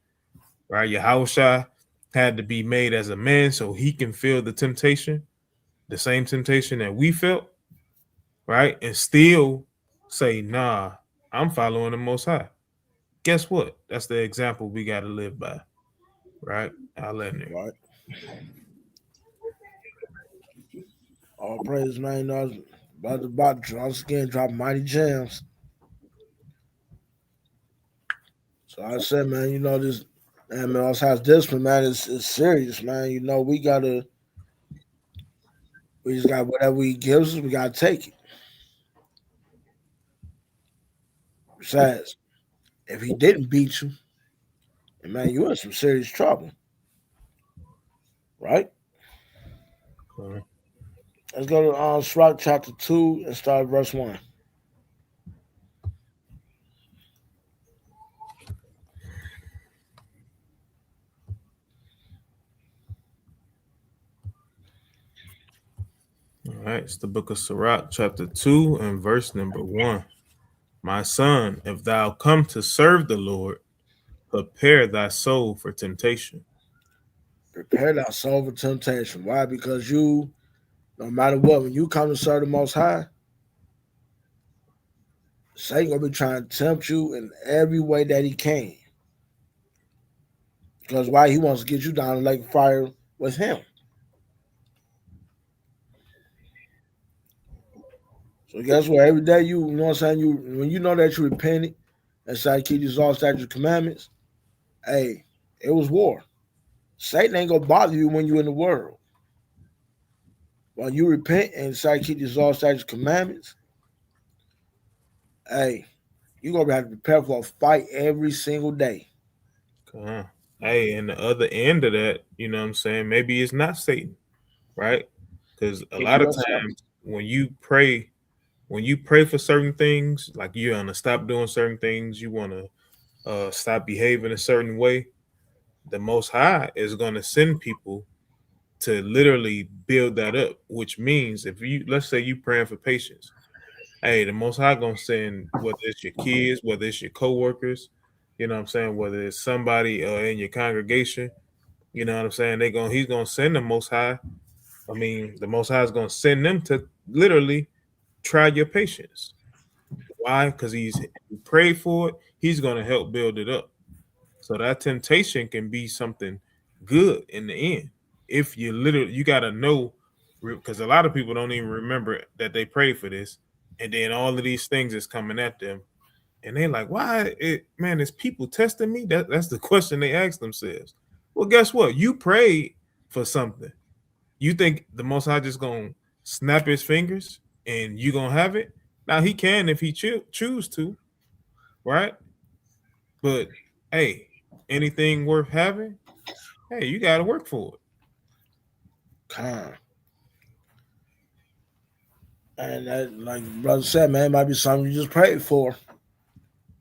right? Yahawah had to be made as a man so he can feel the same temptation that we felt, right? And still say, nah, I'm following the Most High. Guess what? That's the example we got to live by, right? I'll let him. Right. All praise, man. You know, about to once again drop mighty gems. So I said, man, you know, this man, also has discipline, man, is serious, man. You know, we just got whatever he gives us, we gotta take it. Besides, if he didn't beat you, man, you in some serious trouble. Right? Let's go to Sirach chapter 2 and start at verse 1. All right, it's the book of Sirach, chapter 2, and verse number 1. My son, if thou come to serve the Lord, prepare thy soul for temptation. Prepare thy soul for temptation. Why? Because you, no matter what, when you come to serve the Most High, Satan gonna be trying to tempt you in every way that he can. Because why? He wants to get you down in the lake of fire with him. So guess what? Every day you know what I'm saying, when you know that you repented and say keep these all statutes and commandments, hey, it was war. Satan ain't gonna bother you when you're in the world. When you repent and say keep these all statutes and commandments, hey, you're gonna have to prepare for a fight every single day. Hey, and the other end of that, you know what I'm saying? Maybe it's not Satan, right? Because a lot of times when you pray for certain things, like you want to stop doing certain things, you want to stop behaving a certain way, the Most High is going to send people to literally build that up, which means let's say you praying for patience, hey, the Most High going to send, whether it's your kids, whether it's your coworkers, you know what I'm saying, whether it's somebody in your congregation, you know what I'm saying, he's going to send the Most High. I mean, the Most High is going to send them to literally try your patience. Why? Because you prayed for it. He's going to help build it up. So that temptation can be something good in the end. If you got to know, because a lot of people don't even remember that they prayed for this. And then all of these things is coming at them. And they're like, why? Is people testing me? That's the question they ask themselves. Well, guess what? You prayed for something. You think the Most High just going to snap his fingers and you going to have it? Now, he can if he choose to, right? But Hey, anything worth having, hey, you got to work for it. Con. And that, like brother said, man, it might be something you just prayed for,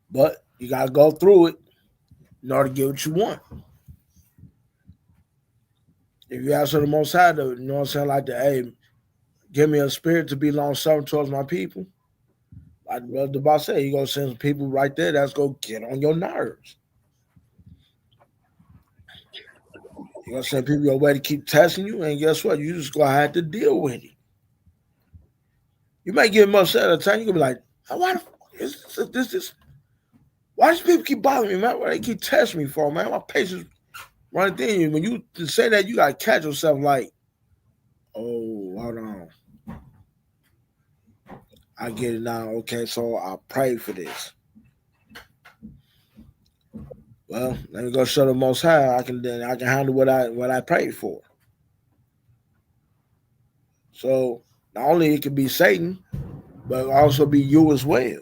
but you gotta go through it in order to get what you want. If you ask for the Most High, you know what I'm saying, like the hey, give me a spirit to be long suffering towards my people. Like Brother Dubois said, you gonna send some people right there that's gonna get on your nerves. You're gonna send people your way to keep testing you, and guess what? You just gonna have to deal with it. You might get them upset at a time. You're gonna be like, why the fuck is this? Why do people keep bothering me, man? Why they keep testing me for, man? My patience running thin. When you say that, you gotta catch yourself like, oh, hold on. I get it now. Okay, so I pray for this. Well, let me go show the Most High. I can handle what I prayed for. So not only it can be Satan, but also be you as well.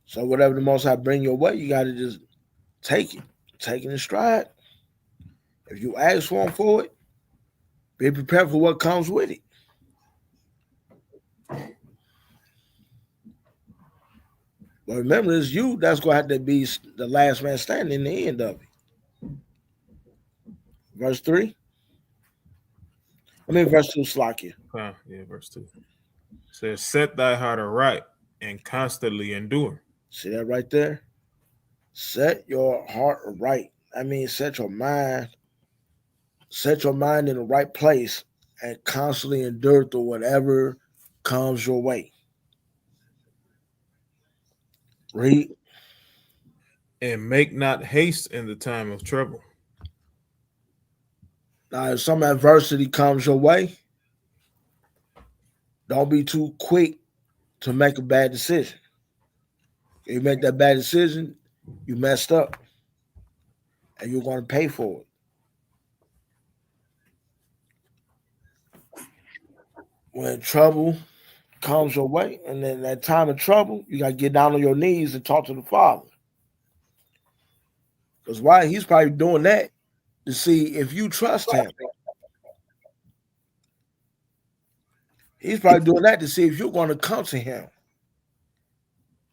So whatever the Most High bring your way, you got to just take it in stride. If you ask for it, be prepared for what comes with it. But remember, it's you that's going to have to be the last man standing in the end of it. Verse 3. Verse 2, Slakia. Yeah, verse 2. It says, set thy heart aright and constantly endure. See that right there? Set your heart right. I mean, set your mind in the right place and constantly endure through whatever comes your way. Read. And make not haste in the time of trouble. Now, if some adversity comes your way, don't be too quick to make a bad decision. If you make that bad decision, you messed up. And you're going to pay for it. When trouble comes your way, and then that time of trouble, you got to get down on your knees and talk to the Father. Because why? He's probably doing that to see if you trust him. He's probably doing that to see if you're going to come to him.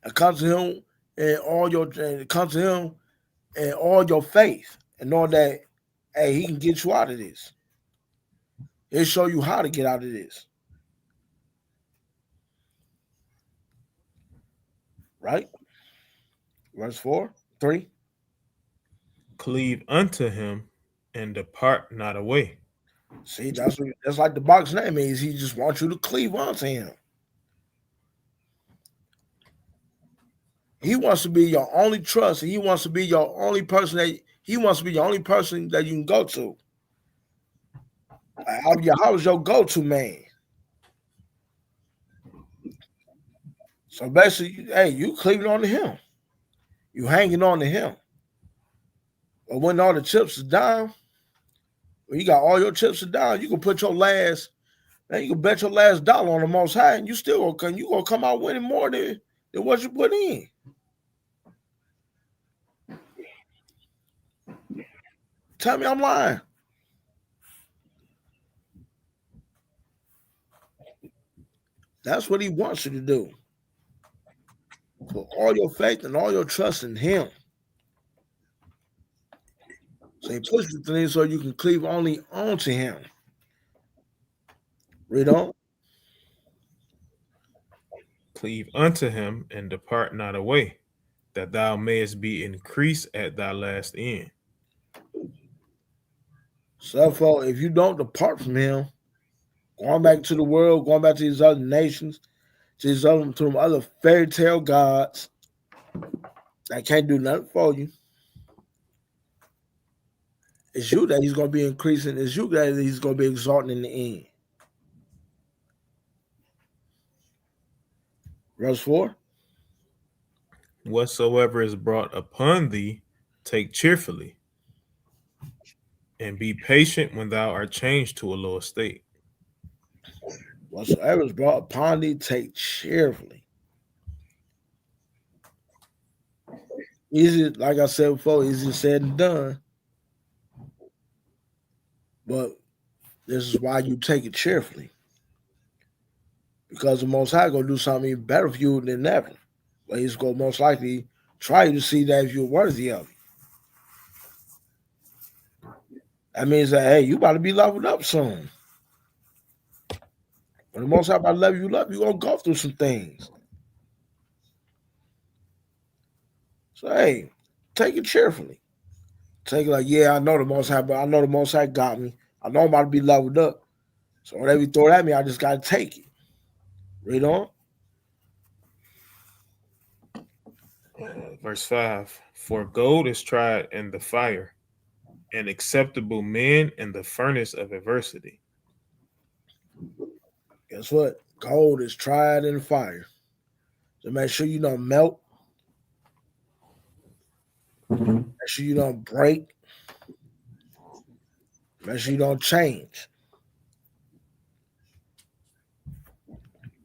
And come to him and all your faith, and know that, hey, he can get you out of this. He'll show you how to get out of this. Right? Verse 4, 3. Cleave unto him and depart not away. See, that's like the box name means. He just wants you to cleave onto him. He wants to be your only trust, and he wants to be your only person that you can go to. Yahawah is your go-to man. So basically, hey, you cleaving on to him. You hanging on to him. But when all the chips are down, when you got all your chips are down, you can put your last, man, you can bet your last dollar on the Most High, and you still gonna come out winning more than what you put in. Tell me I'm lying. That's what he wants you to do. Put all your faith and all your trust in him. So he puts the things so you can cleave only onto him. Read on. Cleave unto him and depart not away, that thou mayest be increased at thy last end. So if you don't depart from him, going back to the world, going back to these other nations, to them other fairy tale gods that can't do nothing for you, it's you that he's going to be increasing. It's you that he's going to be exalting in the end. Verse 4. Whatsoever is brought upon thee, take cheerfully, and be patient when thou art changed to a lower state. Whatsoever is brought upon thee, take cheerfully. Easy, like I said before, easier said than done. But this is why you take it cheerfully. Because the Most High gonna do something even better for you than ever. But he's gonna most likely try to see that if you're worthy of it. That means that hey, you about to be leveled up soon. When the Most High about to level you up, you're gonna go through some things. So hey, take it cheerfully. Take it like, yeah, I know the Most High, but I know the Most High got me. I know I'm about to be leveled up. So whatever you throw at me, I just gotta take it. Read on. Verse 5. For gold is tried in the fire, and acceptable men in the furnace of adversity. Guess what? Gold is tried in the fire. So make sure you don't melt. Make sure you don't break. Make sure you don't change.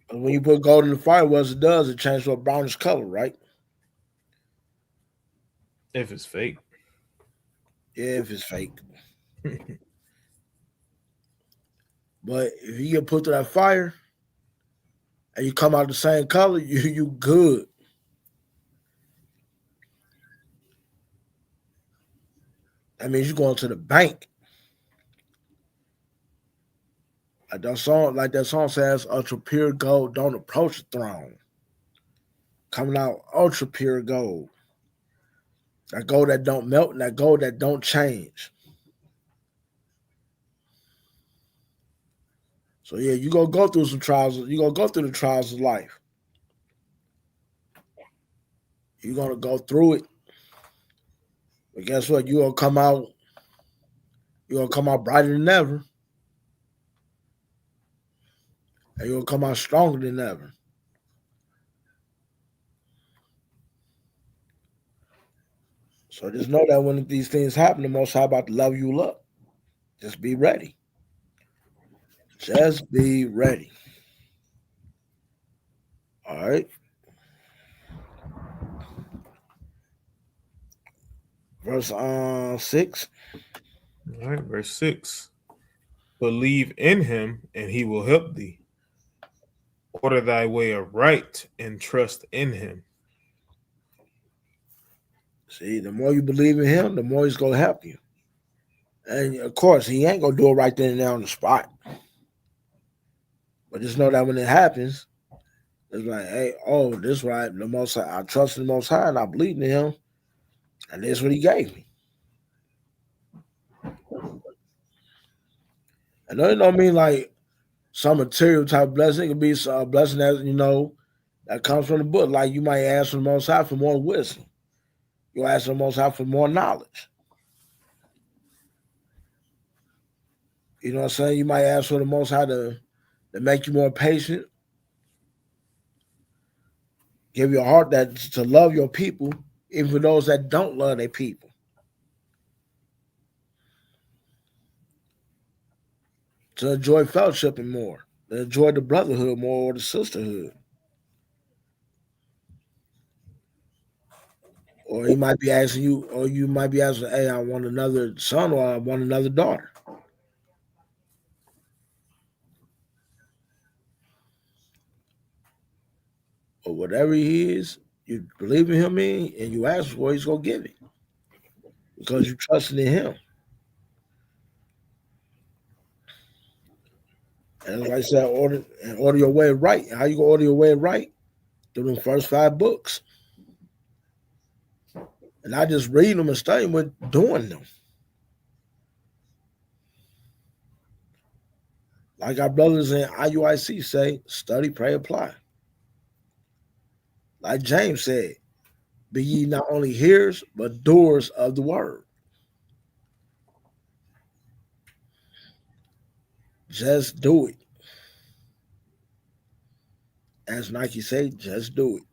When you put gold in the fire, what it does, it changes to a brownish color, right? If it's fake. Yeah, if it's fake. But if you get put to that fire and you come out the same color, you good. That means you're going to the bank. Like that song says, ultra pure gold, don't approach the throne. Coming out ultra pure gold. That gold that don't melt and that gold that don't change. So yeah, you're gonna go through some trials. You're gonna go through the trials of life. You're gonna go through it. But guess what? You're gonna come out brighter than ever. And you're gonna come out stronger than ever. So just know that when these things happen, the Most High about to level you up. Just be ready. Just be ready. All right. Verse 6. All right, verse 6. Believe in him, and he will help thee. Order thy way aright, and trust in him. See, the more you believe in him, the more he's gonna help you. And of course, he ain't gonna do it right then and there on the spot. But just know that when it happens, it's like, hey, oh, this right. The Most High, I trust in the Most High, and I believe in him, and this is what he gave me. And that don't mean like some material type blessing. It could be a blessing that that comes from the book. Like you might ask from the Most High for more wisdom. You ask the Most High for more knowledge. You know what I'm saying? You might ask for the Most High to make you more patient, give you a heart that to love your people, even for those that don't love their people. To enjoy fellowshipping more, to enjoy the brotherhood more or the sisterhood. Or he might be asking you, or you might be asking, hey, I want another son or I want another daughter. Or whatever he is, you believe in him and you ask for, he's gonna give it. Because you trusted in him. And like I said, order your way right. How you gonna order your way right? Through the first 5 books. And I just read them and study them with doing them. Like our brothers in IUIC say, study, pray, apply. Like James said, be ye not only hearers, but doers of the word. Just do it. As Nike say, just do it.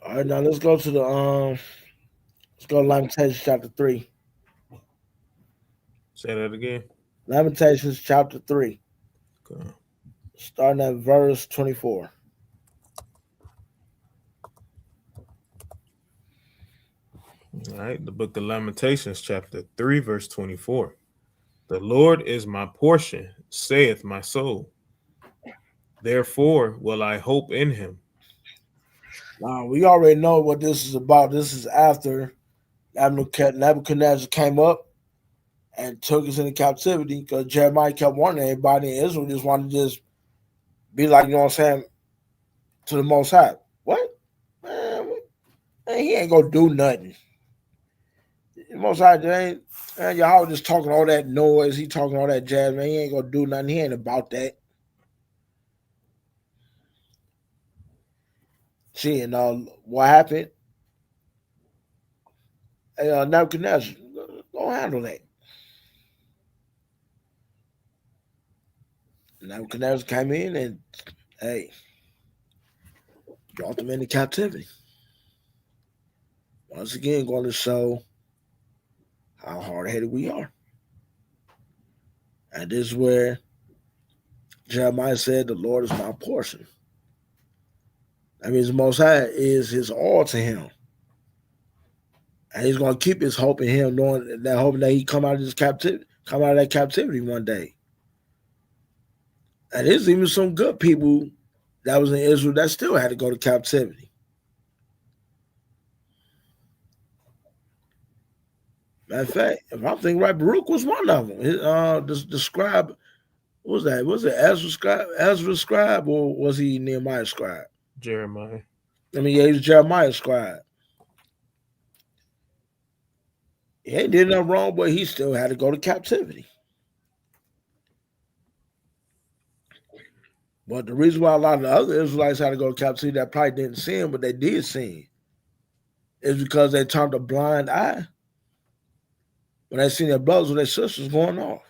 All right, now let's go to let's go to Lamentations chapter 3. Say that again. Lamentations chapter 3. Okay. Starting at verse 24. All right, the book of Lamentations, chapter 3, verse 24. The Lord is my portion, saith my soul. Therefore will I hope in him. Now, we already know what this is about. This is after Nebuchadnezzar came up and took us into captivity because Jeremiah kept warning everybody in Israel just wanted to just be like, you know what I'm saying, to the Most High. What? Man, he ain't going to do nothing. The Most High, man, Yahawah just talking all that noise. He talking all that jazz, man. He ain't going to do nothing. He ain't about that. See, and what happened? Hey, Nebuchadnezzar, go handle that. Nebuchadnezzar came in and, hey, brought them into captivity. Once again, going to show how hard-headed we are. And this is where Jeremiah said, the Lord is my portion. That means the Most High is his all to him. And he's going to keep his hope in him, knowing that hoping that he come out of that captivity one day. And there's even some good people that was in Israel that still had to go to captivity. Matter of fact, if I'm thinking right, Baruch was one of them. The scribe, what was that? Was it Ezra scribe, or was he Nehemiah scribe? Jeremiah. I mean, yeah, he was Jeremiah scribe. He ain't did nothing wrong, but he still had to go to captivity. But the reason why a lot of the other Israelites had to go to captivity that probably didn't sin, but they did sin, is because they turned a blind eye when they seen their brothers or their sisters going off.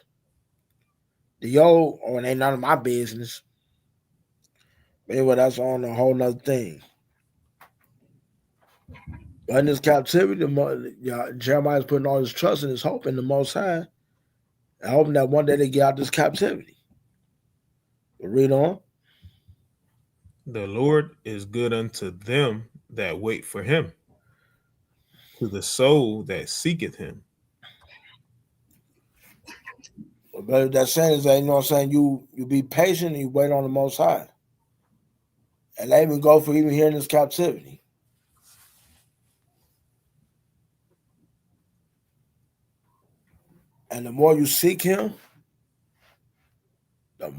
It ain't none of my business. But anyway, that's on a whole nother thing. But in this captivity, Jeremiah's putting all his trust and his hope in the Most High, and hoping that one day they get out of this captivity. But read on. The Lord is good unto them that wait for him, to the soul that seeketh him. But that saying is that, you know what I'm saying, you be patient and you wait on the Most High. And they even go for even here in this captivity. And the more you seek him, the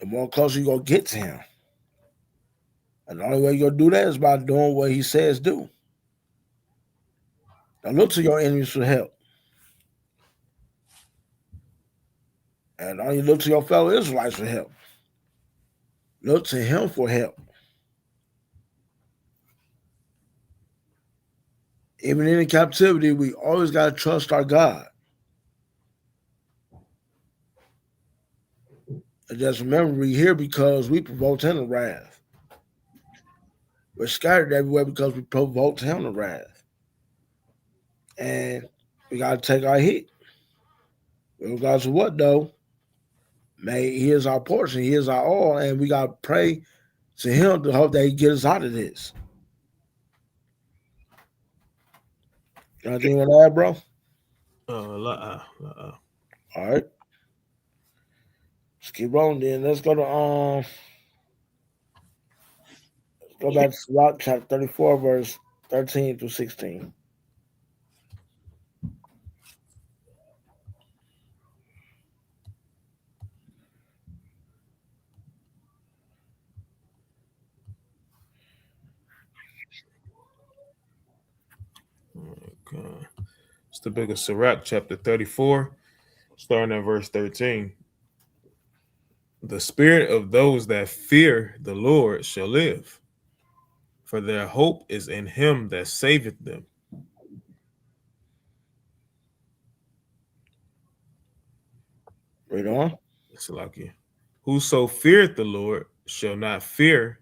more closer you're going to get to him. And the only way you're going to do that is by doing what he says do. Now look to your enemies for help. And only look to your fellow Israelites for help. Look to him for help. Even in the captivity, we always got to trust our God. And just remember, we're here because we provoked him to wrath. We're scattered everywhere because we provoked him to wrath. And we got to take our hit. Regardless of what, though, he is our portion. He is our all. And we got to pray to him to hope that he get us out of this. Anything you want to add, bro? All right. Let's keep rolling then. Let's go to go back to Sirach chapter 34, verse 13 through 16. Okay. It's the book of Sirach, chapter 34, starting at verse 13. The spirit of those that fear the Lord shall live, for their hope is in him that saveth them. Read on. Salakia. Whoso feareth the Lord shall not fear,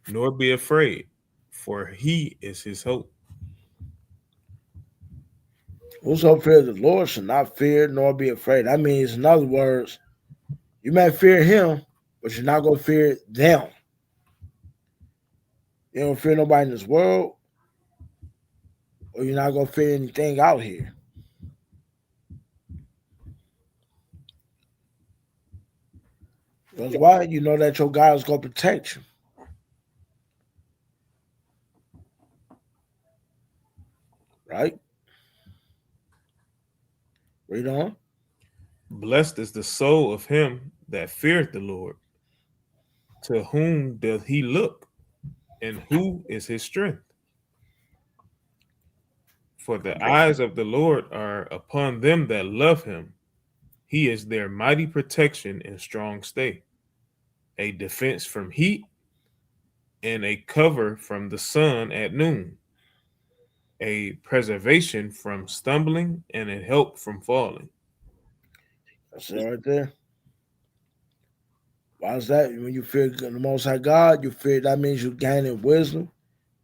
nor be afraid, for he is his hope. Whoso fears the Lord shall not fear nor be afraid. That means, in other words, you may fear him, but you're not going to fear them. You don't fear nobody in this world, or you're not gonna fear anything out here. Because why? You know that your God is gonna protect you, right? Read on. Blessed is the soul of him that feareth the Lord. To whom doth he look, and who is his strength? For the eyes of the Lord are upon them that love him. He is their mighty protection and strong stay, a defense from heat and a cover from the sun at noon, a preservation from stumbling and a help from falling. That's it right there. Why is that? When you fear the Most High God, you fear that means you're gaining wisdom,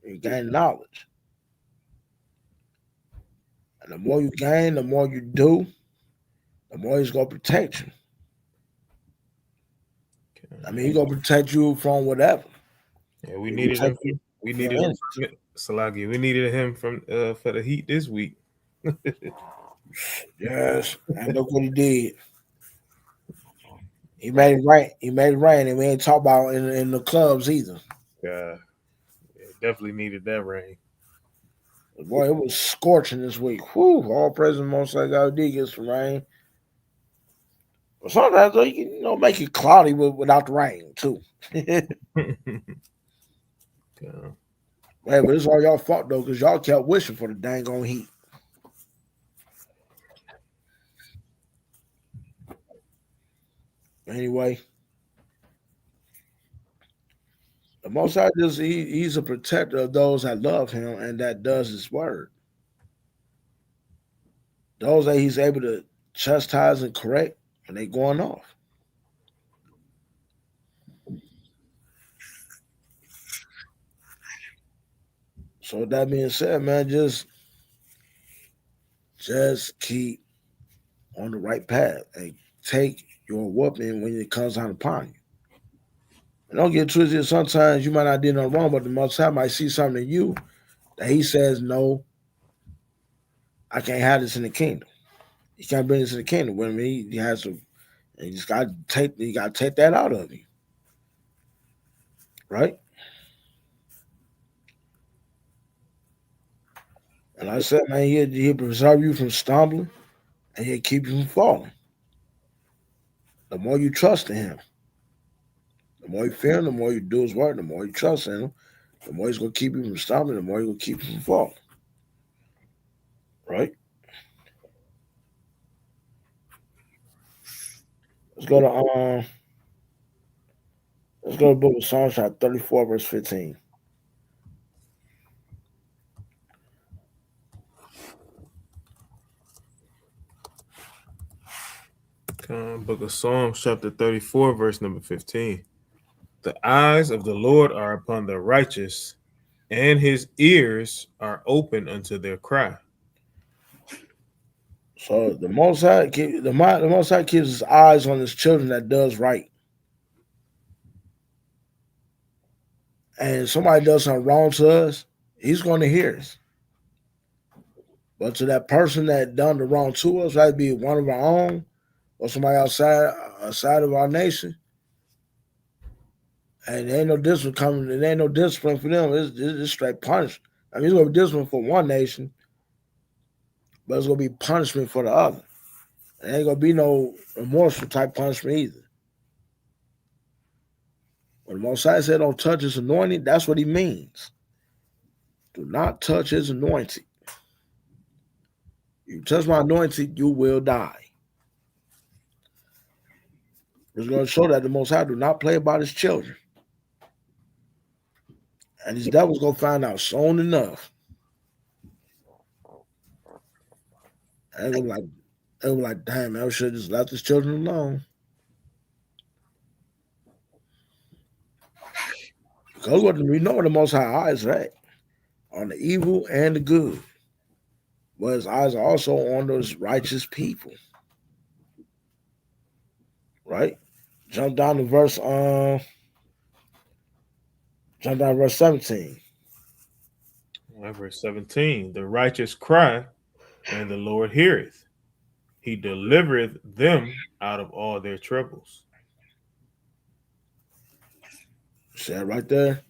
you gain knowledge. And the more you gain, the more you do, the more He's gonna protect you. I mean, He's gonna protect you from whatever. Yeah, we He needed him. protect you We from needed him. anything. Salagi. We needed him from for the Heat this week. Yes, and look what He did. He made it rain. He made it rain, and we ain't talk about in the clubs either. Yeah, definitely needed that rain. Boy, it was scorching this week. Whew, all praise the Most High God did get some rain. But sometimes though, you can make it cloudy without the rain too. Yeah. Hey, but it's all y'all fault though, because y'all kept wishing for the dang on heat. Anyway, the Most High he's a protector of those that love him and that does his word. Those that he's able to chastise and correct when they going off. So with that being said, man, just keep on the right path and take your whooping when it comes down upon you. And don't get twisted. Sometimes you might not do nothing wrong, but the Most High might see something in you that he says, no, I can't have this in the kingdom. He can't bring this in the kingdom. When he has to, and you got to take that out of you, right? And I said, man, he'll preserve you from stumbling, and he'll keep you from falling. The more you trust in him, the more you fear him, the more you do his word, the more you trust in him, the more he's gonna keep you from stumbling, the more he's gonna keep you from falling. Right? Let's go to the book of Psalms chapter 34, verse 15. Book of Psalms, chapter 34, verse number 15. The eyes of the Lord are upon the righteous, and his ears are open unto their cry. So the Most High keeps his eyes on his children that does right. And if somebody does something wrong to us, he's going to hear us. But to that person that done the wrong to us, whether it be one of our own or somebody outside of our nation, and there ain't no discipline coming. There ain't no discipline for them. It's straight punishment. I mean, it's gonna be discipline for one nation, but it's gonna be punishment for the other. There ain't gonna be no remorseful type punishment either. When the Most High said, "Don't touch his anointing," that's what he means. Do not touch his anointing. You touch my anointing, you will die. It's going to show that the Most High do not play about his children. And these devils going to find out soon enough. And they'll be like, damn, I should have just left his children alone. Because we know where the Most High eyes are at, on the evil and the good. But his eyes are also on those righteous people. Right? Jump down to verse Jump down to verse 17. All right, verse 17. The righteous cry, and the Lord heareth. He delivereth them out of all their troubles. See that right there?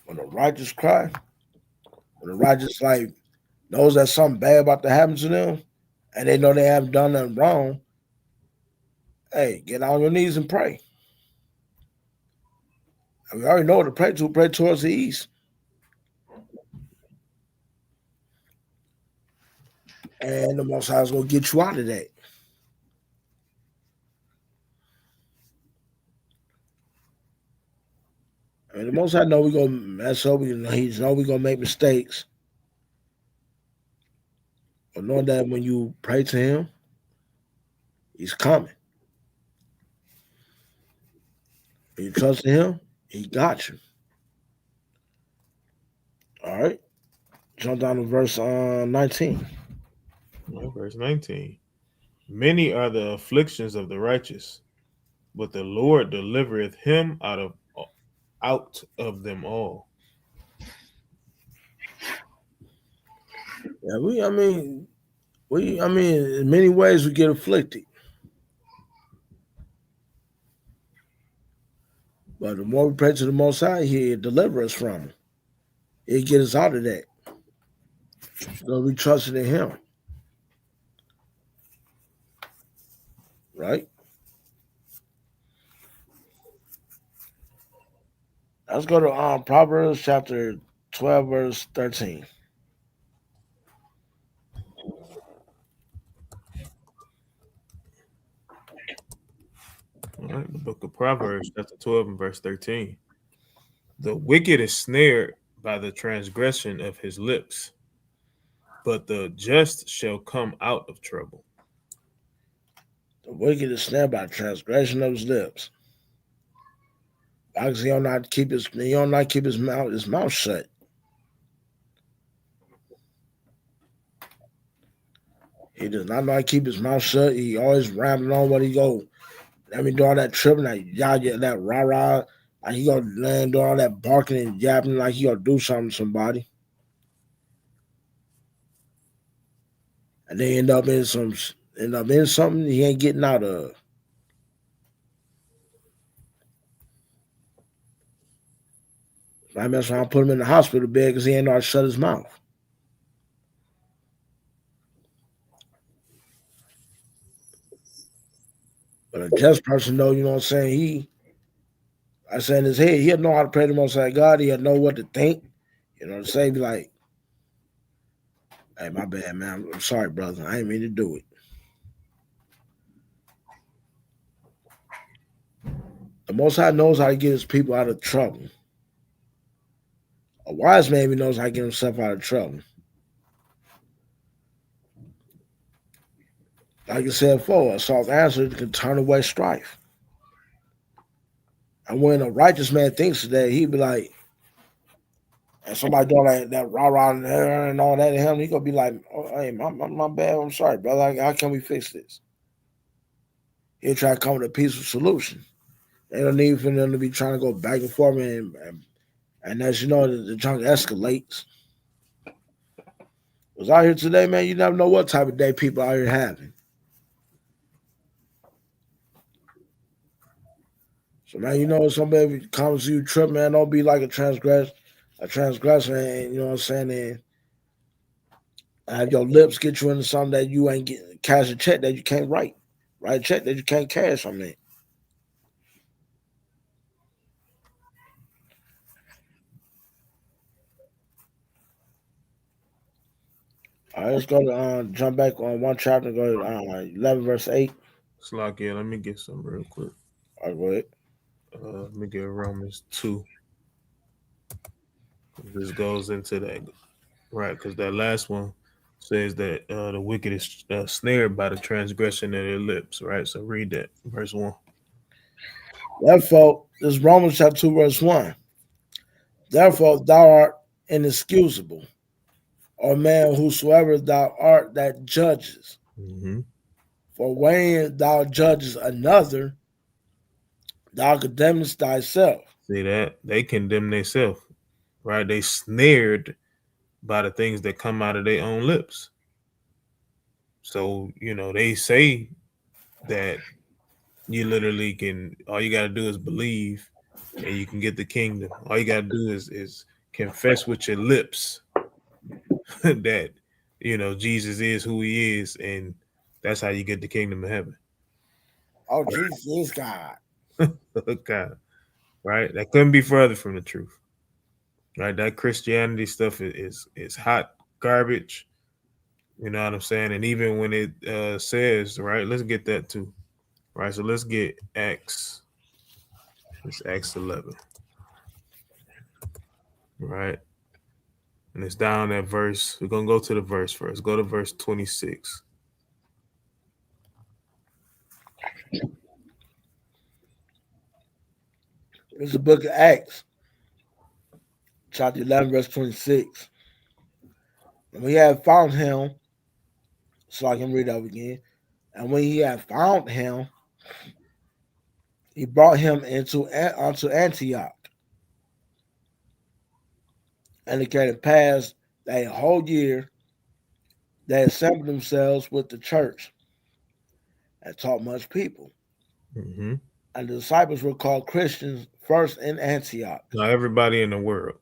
When the righteous cry, when the righteous like knows that something bad about to happen to them, and they know they haven't done nothing wrong, hey, get on your knees and pray. And we already know what to pray to. Pray towards the east. And the Most High is going to get you out of that. I mean, the Most High know we're going to mess up. He know we're going to make mistakes. But knowing that when you pray to him, he's coming. When you trust in him, he got you. All right. Jump down to verse 19. All right, verse 19. Many are the afflictions of the righteous, but the Lord delivereth him out of them all. Yeah, in many ways we get afflicted. But the more we pray to the Most High, he'll deliver us from them. He'll get us out of that. So we trusted in him. Right? Let's go to Proverbs chapter 12, verse 13. All right, the book of Proverbs, chapter 12 and verse 13. The wicked is snared by the transgression of his lips, but the just shall come out of trouble. The wicked is snared by transgression of his lips. Because he don't not keep his mouth shut. He does not know how to keep his mouth shut. He always rambling on what he go. Let me do all that tripping, like y'all get that rah-rah. Like he gonna land do all that barking and yapping like he gonna do something to somebody. And they end up in something he ain't getting out of. I mess around, put him in the hospital bed because he ain't know how to shut his mouth. But a just person though, you know what I'm saying, I say in his head, he'll know how to pray to the Most High God, he'll know what to think. You know what I'm saying? Be like, hey, my bad, man. I'm sorry, brother. I ain't mean to do it. The Most High knows how to get his people out of trouble. A wise man even knows how to get himself out of trouble. Like I said before, a soft answer can turn away strife. And when a righteous man thinks of that, he'd be like, and somebody doing that rah-rah and all that to him, he gonna be like, oh, hey, my bad, I'm sorry, brother. How can we fix this? He'll try to come with a peaceful solution. They don't need for them to be trying to go back and forth, and as you know, the junk escalates. Because out here today, man, you never know what type of day people out here having. So, man, you know, somebody comes to you trip, man, don't be like a transgressor, and you know what I'm saying, and have your lips get you into something that you ain't getting, cash a check that you can't write a check that you can't cash, I mean. All right, let's go to jump back on one chapter and go to 11 verse 8. Slock, yeah, let me get some real quick. All right, go ahead. Let me get Romans 2. This goes into that, right? Because that last one says that the wicked is snared by the transgression of their lips, right? So read that, verse 1. Therefore, this is Romans chapter 2, verse 1. Therefore, thou art inexcusable, or man whosoever thou art that judges. Mm-hmm. For when thou judges another, thou condemnest thyself. See that? They condemn themselves. right? They snared by the things that come out of their own lips. So, they say that you literally can, all you got to do is believe and you can get the kingdom. All you got to do is confess with your lips that, Jesus is who he is. And that's how you get the kingdom of heaven. Oh, Jesus is God. Okay. Right. That couldn't be further from the truth. Right. That Christianity stuff is hot garbage. You know what I'm saying? And even when it says, right, let's get that too. Right. So let's get Acts. It's Acts 11. Right. And it's down that verse. We're going to go to the verse first. Go to verse 26. It's the book of Acts, chapter 11, verse 26. And we have found him, so I can read that again. And when he had found him, he brought him unto Antioch. And it came to pass that a whole year they assembled themselves with the church and taught much people. Mm-hmm. And the disciples were called Christians first in Antioch. Now, everybody in the world.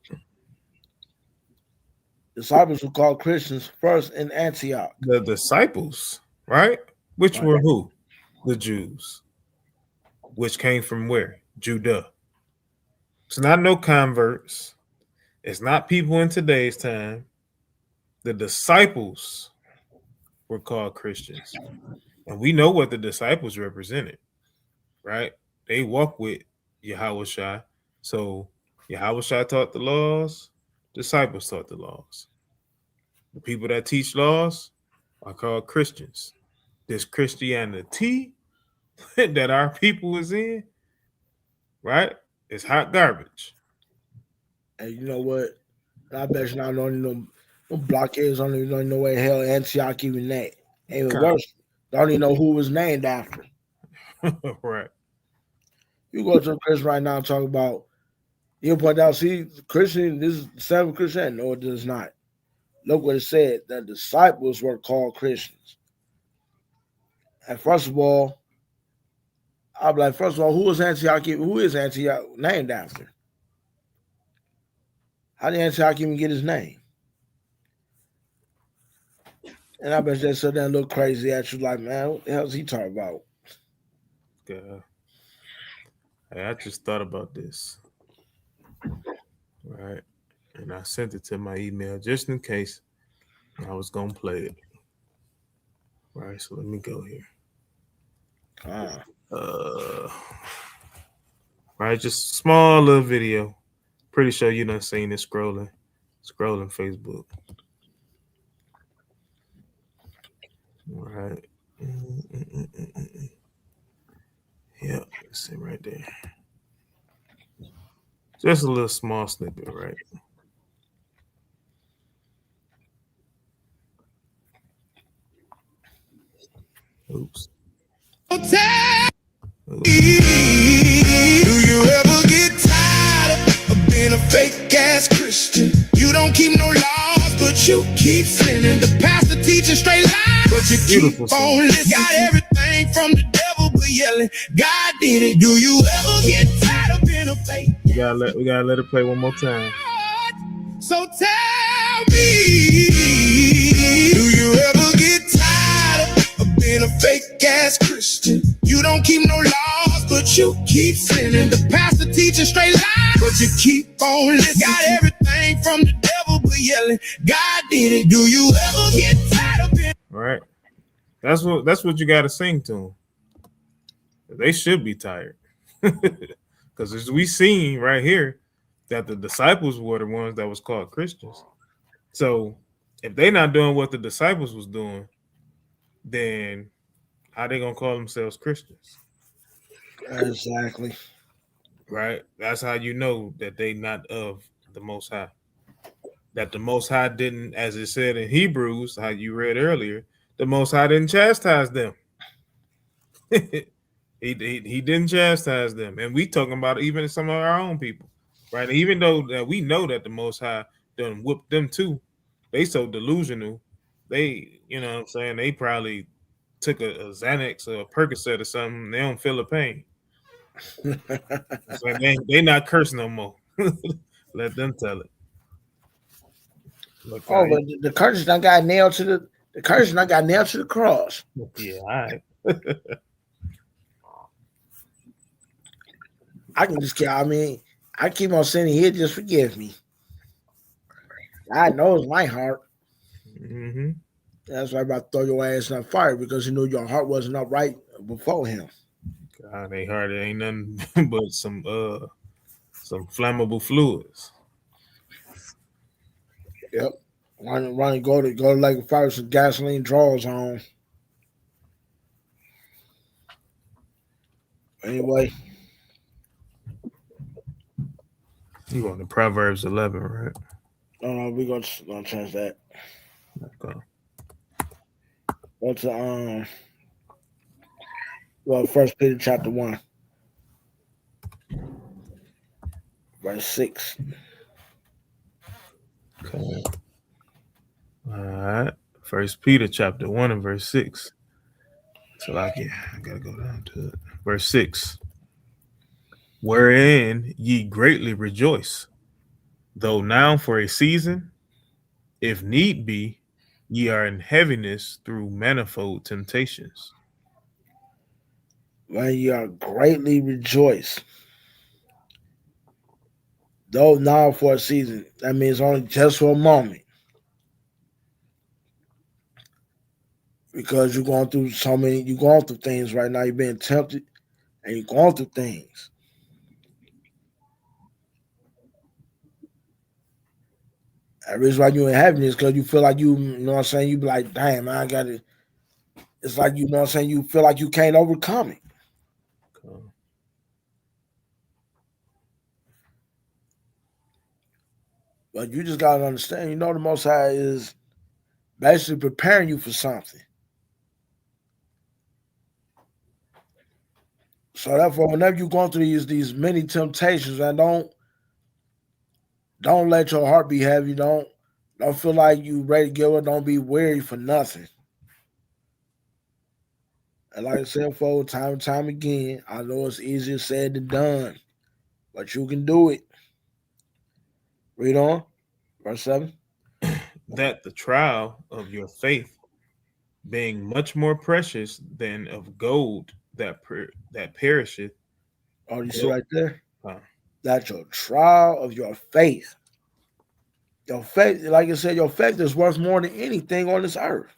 Disciples were called Christians first in Antioch. The disciples, right? Which were who? The Jews. Which came from where? Judah. It's not no converts. It's not people in today's time. The disciples were called Christians. And we know what the disciples represented, right? They walk with Yahawah. So Yahawah taught the laws, disciples taught the laws. The people that teach laws are called Christians. This Christianity that our people is in, right? It's hot garbage. And you know what? I bet you not only no blockheads don't even know where the hell Antioch even that. Even worse, don't even know who it was named after. Right. You go to a Christian right now and talk about, you point out, see, Christian, this is 7 Christian. No, it does not. Look what it said. The disciples were called Christians. And first of all, I'll be like, first of all, who is Antioch named after? How did Antioch even get his name? And I bet they sit there and look crazy at you like, man, what the hell is he talking about? Hey, I just thought about this. Right. And I sent it to my email just in case I was going to play it. Right. So let me go here. Right. Just a small little video. Pretty sure you done seen it scrolling Facebook. All right. Yeah, it's it right there. Just a little small snippet, right? Oops. Do you ever get tired of being a fake ass Christian? You don't keep no laws, but you keep sinning. The pastor teaching straight lies, but you keep on listening. Got everything from the devil, but yelling, God did it. Do you ever get tired of being a fake? We gotta let it play one more time. So tell me, do you ever get tired of being a fake ass Christian? You don't keep no laws, but you keep sinning. The pastor teaching straight lies, but you keep on listening. Got everything from the devil, but yelling, God did it. Do you ever get tired of being? All right. That's what you gotta sing to them. They should be tired. Because as we seen right here, that the disciples were the ones that was called Christians. So if they not doing what the disciples was doing, then how they gonna call themselves Christians? Exactly. Right? That's how you know that they not of the Most High. That the Most High didn't, as it said in Hebrews, how you read earlier, the Most High didn't chastise them. He didn't chastise them. And we talking about even some of our own people. Right. Even though that we know that the Most High done whooped them too, they so delusional. They, you know what I'm saying, they probably took a Xanax or a Percocet or something. They don't feel the pain. So they not cursing no more. Let them tell it. Look, Oh, but the curse done got nailed to the curse done got nailed to the cross. yeah, all right. I can just I mean, I keep on sinning here, just forgive me. God knows my heart. Mm-hmm. That's why I'm about to throw your ass in the fire because you knew your heart wasn't upright before him. God, they heart it ain't nothing but some flammable fluids. Yep. Run and go to like a fire with some gasoline drawers on. Anyway. You going to Proverbs 11, right? No, we're gonna change that. Okay. Go to First Peter chapter 1, verse 6. Okay. All right. First Peter chapter 1 and verse 6. So I gotta go down to it. Verse 6. Wherein ye greatly rejoice, though now for a season, if need be, ye are in heaviness through manifold temptations. When you are greatly rejoice. Though now for a season, that means only just for a moment. Because you're going through things right now. You're being tempted and you're going through things. The reason why you ain't having this because you feel like you know what I'm saying, you be like, damn, I got it. It's like, you know what I'm saying, you feel like you can't overcome it. Okay. But you just gotta understand, you know, the Most High is basically preparing you for something. So therefore, whenever you're going through these many temptations, and don't let your heart be heavy. Don't feel like you ready to give up. Don't be weary for nothing. And like I said, for time and time again, I know it's easier said than done, but you can do it. Read on, verse 7. That the trial of your faith, being much more precious than of gold that perisheth. Oh, you see right there? Huh. That your trial of your faith. Your faith, like I said, your faith is worth more than anything on this earth.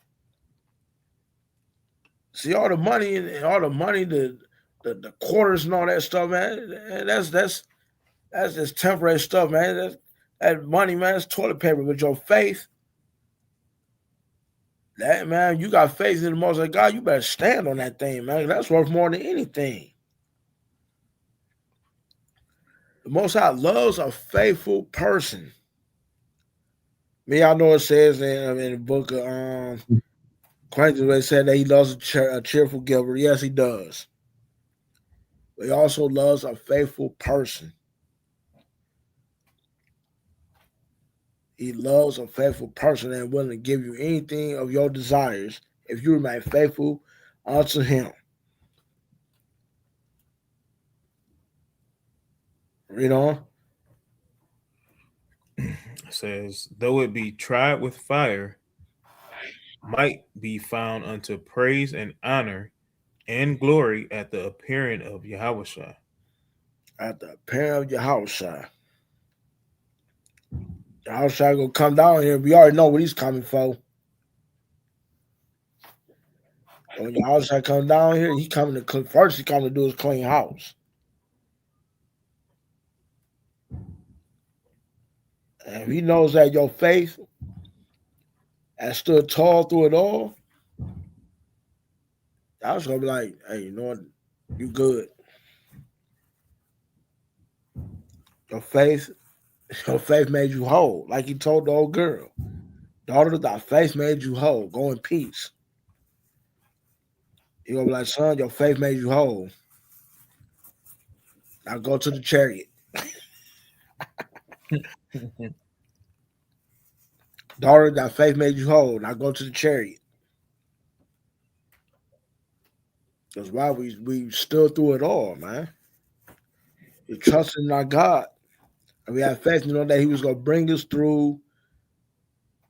See all the money the quarters and all that stuff, man. That's just temporary stuff, man. That money, man, it's toilet paper. With your faith, that man, you got faith in the Most High God, you better stand on that thing, man. That's worth more than anything. The Most High loves a faithful person. I know it says in the book of Corinthians, where it said that he loves a cheerful giver. Yes, he does. But he also loves a faithful person. He loves a faithful person and willing to give you anything of your desires if you remain faithful unto him. Read on. It says, though it be tried with fire, might be found unto praise and honor and glory at the appearing of Yahawah. At the appearing of Yahawah. Yahawah gonna come down here. We already know what he's coming for. When Yahawah come down here, he's coming to first. He's coming to do his clean house. And if he knows that your faith has stood tall through it all, I was gonna be like, hey, you know what? You good. Your faith made you whole. Like he told the old girl. Daughter, thy faith made you whole. Go in peace. You're gonna be like, son, your faith made you whole. Now go to the chariot. Daughter, that faith made you whole. Now go to the chariot. That's why we stood through it all, man. We trusted in our God. And we had faith, that He was going to bring us through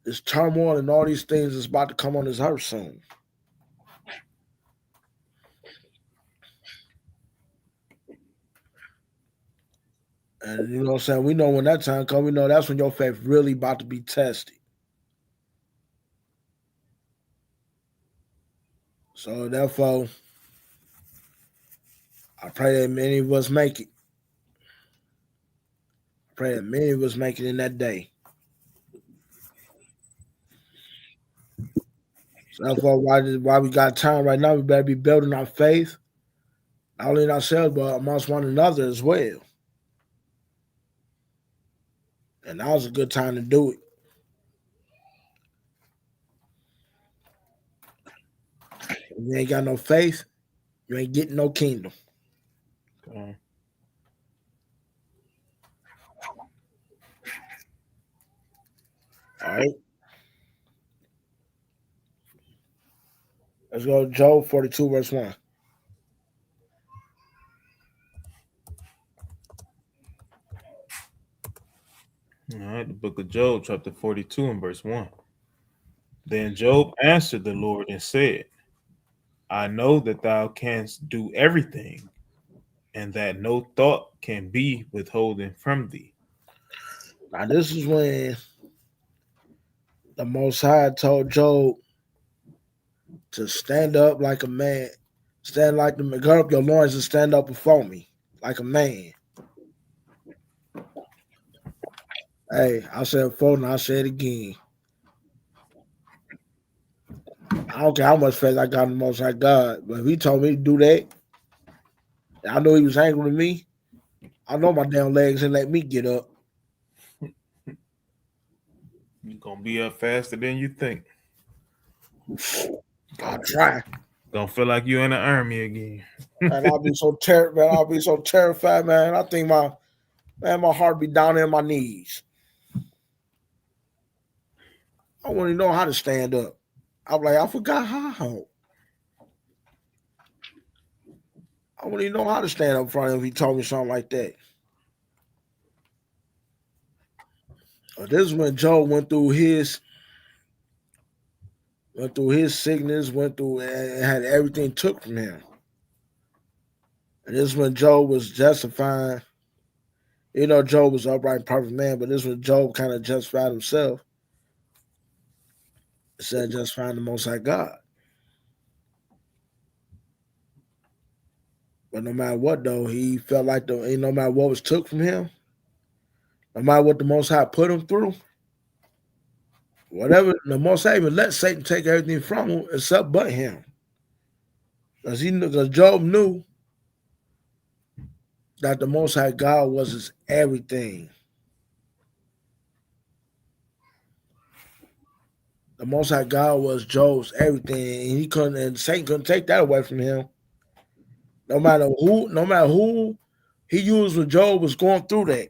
this turmoil and all these things that's about to come on this earth soon. And you know what I'm saying? We know when that time comes, we know that's when your faith really about to be tested. So therefore, I pray that many of us make it. I pray that many of us make it in that day. So therefore, while we got time right now, we better be building our faith, not only in ourselves, but amongst one another as well. And now's a good time to do it. If you ain't got no faith, you ain't getting no kingdom. Okay. All right. Let's go to Job 42, verse 1. All right, the book of Job, chapter 42 and verse 1. Then Job answered the Lord and said, I know that thou canst do everything, and that no thought can be withholden from thee. Now, this is when the Most High told Job to stand up like a man, stand like the man, gird up your loins and stand up before me like a man. Hey, I said before and I say it again. I don't care how much faith I got in the Most High God, but if He told me to do that, I know He was angry with me. I know my damn legs and let me get up. You're going to be up faster than you think. I'll try. Don't feel like you're in the army again. And I'll be so terrified, man. I think my heart be down in my knees. I want to know how to stand up. I'm like, I forgot how. I wouldn't even know how to stand up in front of him if he told me something like that. This is when Job went through his sickness, went through and had everything took from him. And this is when Job was justifying. Job was an upright, perfect man, but this is when Job kind of justified himself instead of justifying the Most High God. But no matter what, though, he felt like no matter what was took from him, no matter what the Most High put him through, whatever, the Most High even let Satan take everything from him except but him. Because Job knew that the Most High God was his everything. The Most High God was Job's everything, and Satan couldn't take that away from him. No matter who he used when Job was going through that,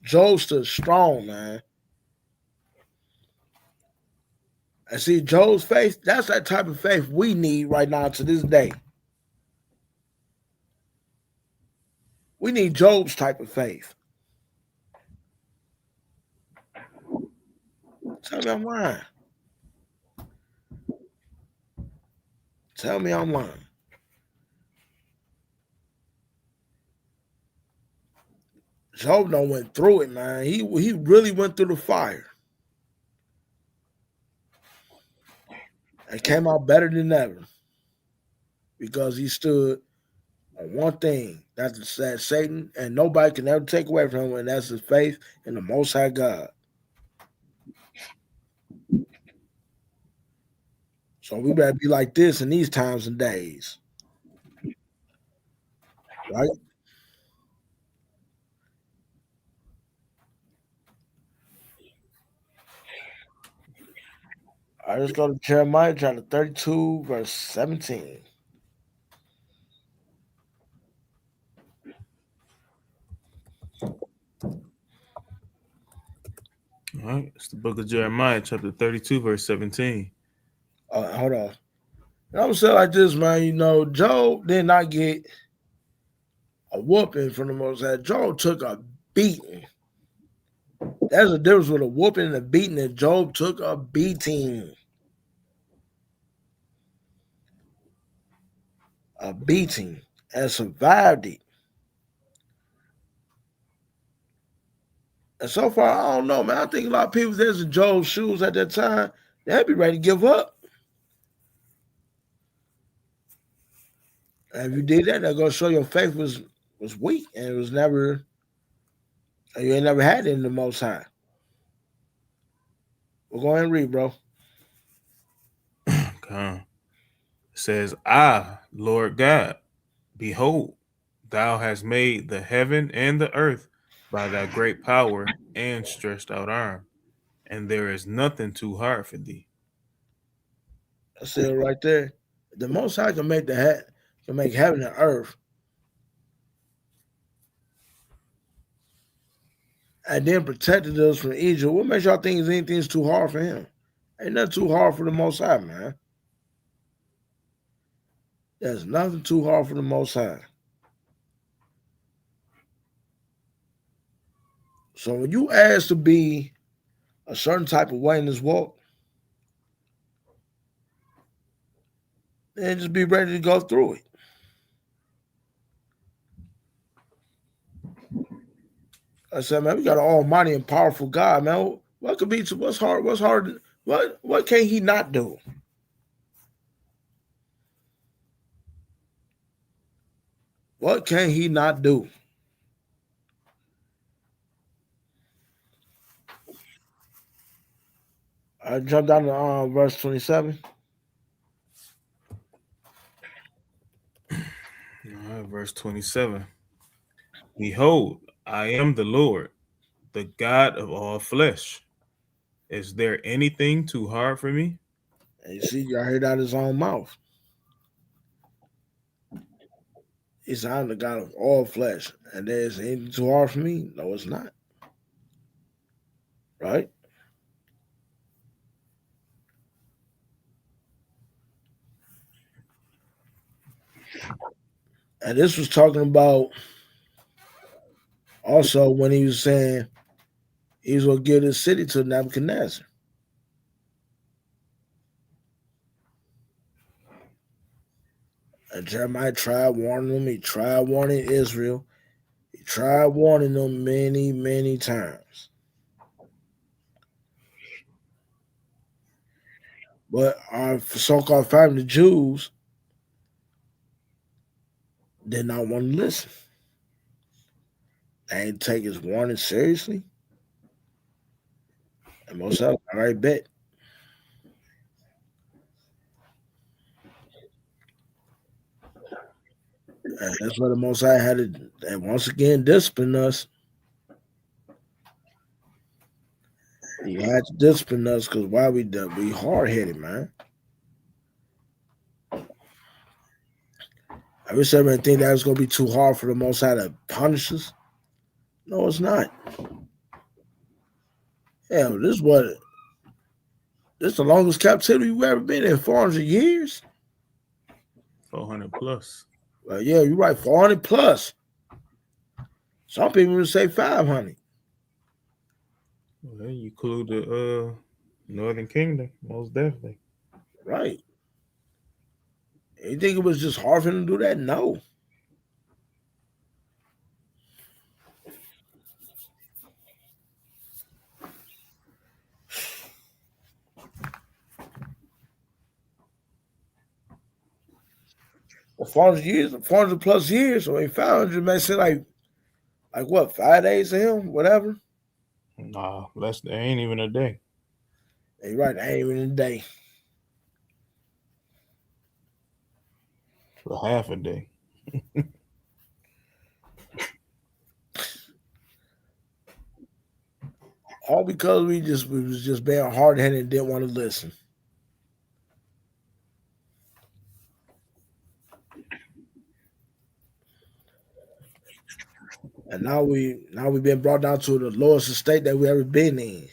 Job stood strong, man. And see, Job's faith, that's that type of faith we need right now to this day. We need Job's type of faith. Tell me I'm lying. Tell me I'm lying. Job done went through it, man. He really went through the fire. And came out better than ever. Because he stood on one thing. That's that Satan and nobody can ever take away from him, and that's his faith in the Most High God. So we better be like this in these times and days. Right? All right, let's go to Jeremiah chapter 32, verse 17. All right. It's the book of Jeremiah, chapter 32, verse 17. Hold on. I'm gonna say it like this, man. You know, Job did not get a whooping from the Most High. Job took a beating. There's a difference with a whooping and a beating. And Job took a beating. A beating and survived it. And so far, I don't know, man. I think a lot of people that's in Job's shoes at that time, they'd be ready to give up. And if you did that, that's gonna show your faith was weak and it was never, you ain't never had it in the Most High. We'll go ahead and read, bro. Okay. It says, Lord God, behold, thou hast made the heaven and the earth by thy great power and stretched out arm, and there is nothing too hard for thee. That's it right there. The Most High can make can make heaven and earth, and then protected us from Egypt. What makes y'all think anything's too hard for him? Ain't nothing too hard for the Most High, man. There's nothing too hard for the Most High. So when you ask to be a certain type of way in this walk, then just be ready to go through it. I said, man, we got an almighty and powerful God, man. What could be what's hard? What's hard? What can he not do? What can he not do? I jumped down to verse 27. All right, verse 27. Behold, I am the Lord, the God of all flesh. Is there anything too hard for me? And you see, y'all heard out his own mouth. He said, I'm the God of all flesh. And there's anything too hard for me? No, it's not. Right? And this was talking about also when he was saying he was going to give this city to Nebuchadnezzar. And Jeremiah tried warning them. He tried warning Israel. He tried warning them many, many times. But our so-called family, the Jews, did not want to listen. They didn't take his warning seriously. And most of them, all right, bet. And that's what the Most High had to, and once again, discipline us. He had to discipline us because why we hard-headed, man. I wish everybody think that was going to be too hard for the Most High to punish us. No, it's not. Hell, this is the longest captivity we've ever been in, 400 years. 400 plus. Well, yeah, you're right, 400 plus. Some people would say 500. Well, you include the Northern Kingdom, most definitely. Right. You think it was just hard for him to do that? No. Well, 400 years, 400 plus years, so 500 may say like what, 5 days to him, whatever. Nah, there ain't even a day. You're right, ain't even a day. For half a day. All because we was just being hard-headed and didn't want to listen. And now we've been brought down to the lowest estate that we ever been in.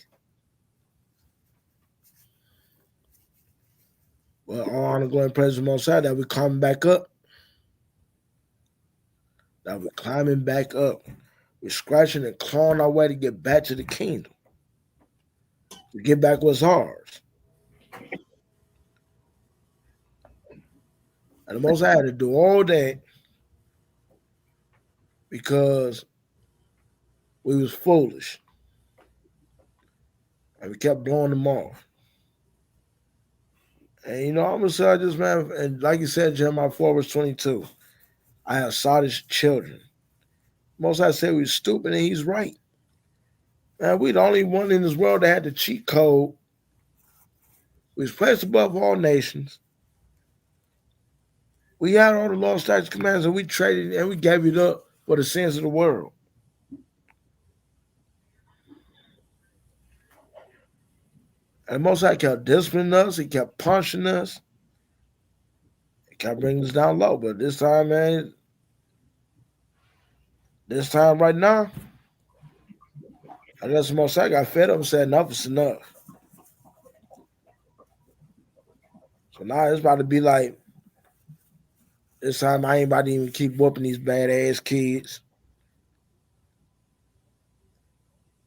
Well, all honor, glory, and praise the Most High that we're coming back up. That we're climbing back up. We're scratching and clawing our way to get back to the kingdom. To get back what's ours. And the Most High had to do all that because we was foolish. And we kept blowing them off. And I'm gonna say this, man, and like you said, Jeremiah 4 verse 22, I have sottish children. Most High said we was stupid, and he's right. Man, we the only one in this world that had the cheat code. We was placed above all nations. We had all the law, statutes, commands, and we traded and we gave it up for the sins of the world. And Most High kept disciplining us. He kept punishing us. He kept bringing us down low. But this time, man, right now, I guess the Most High got fed up and said enough is enough. So now it's about to be like, this time I ain't about to even keep whooping these badass kids.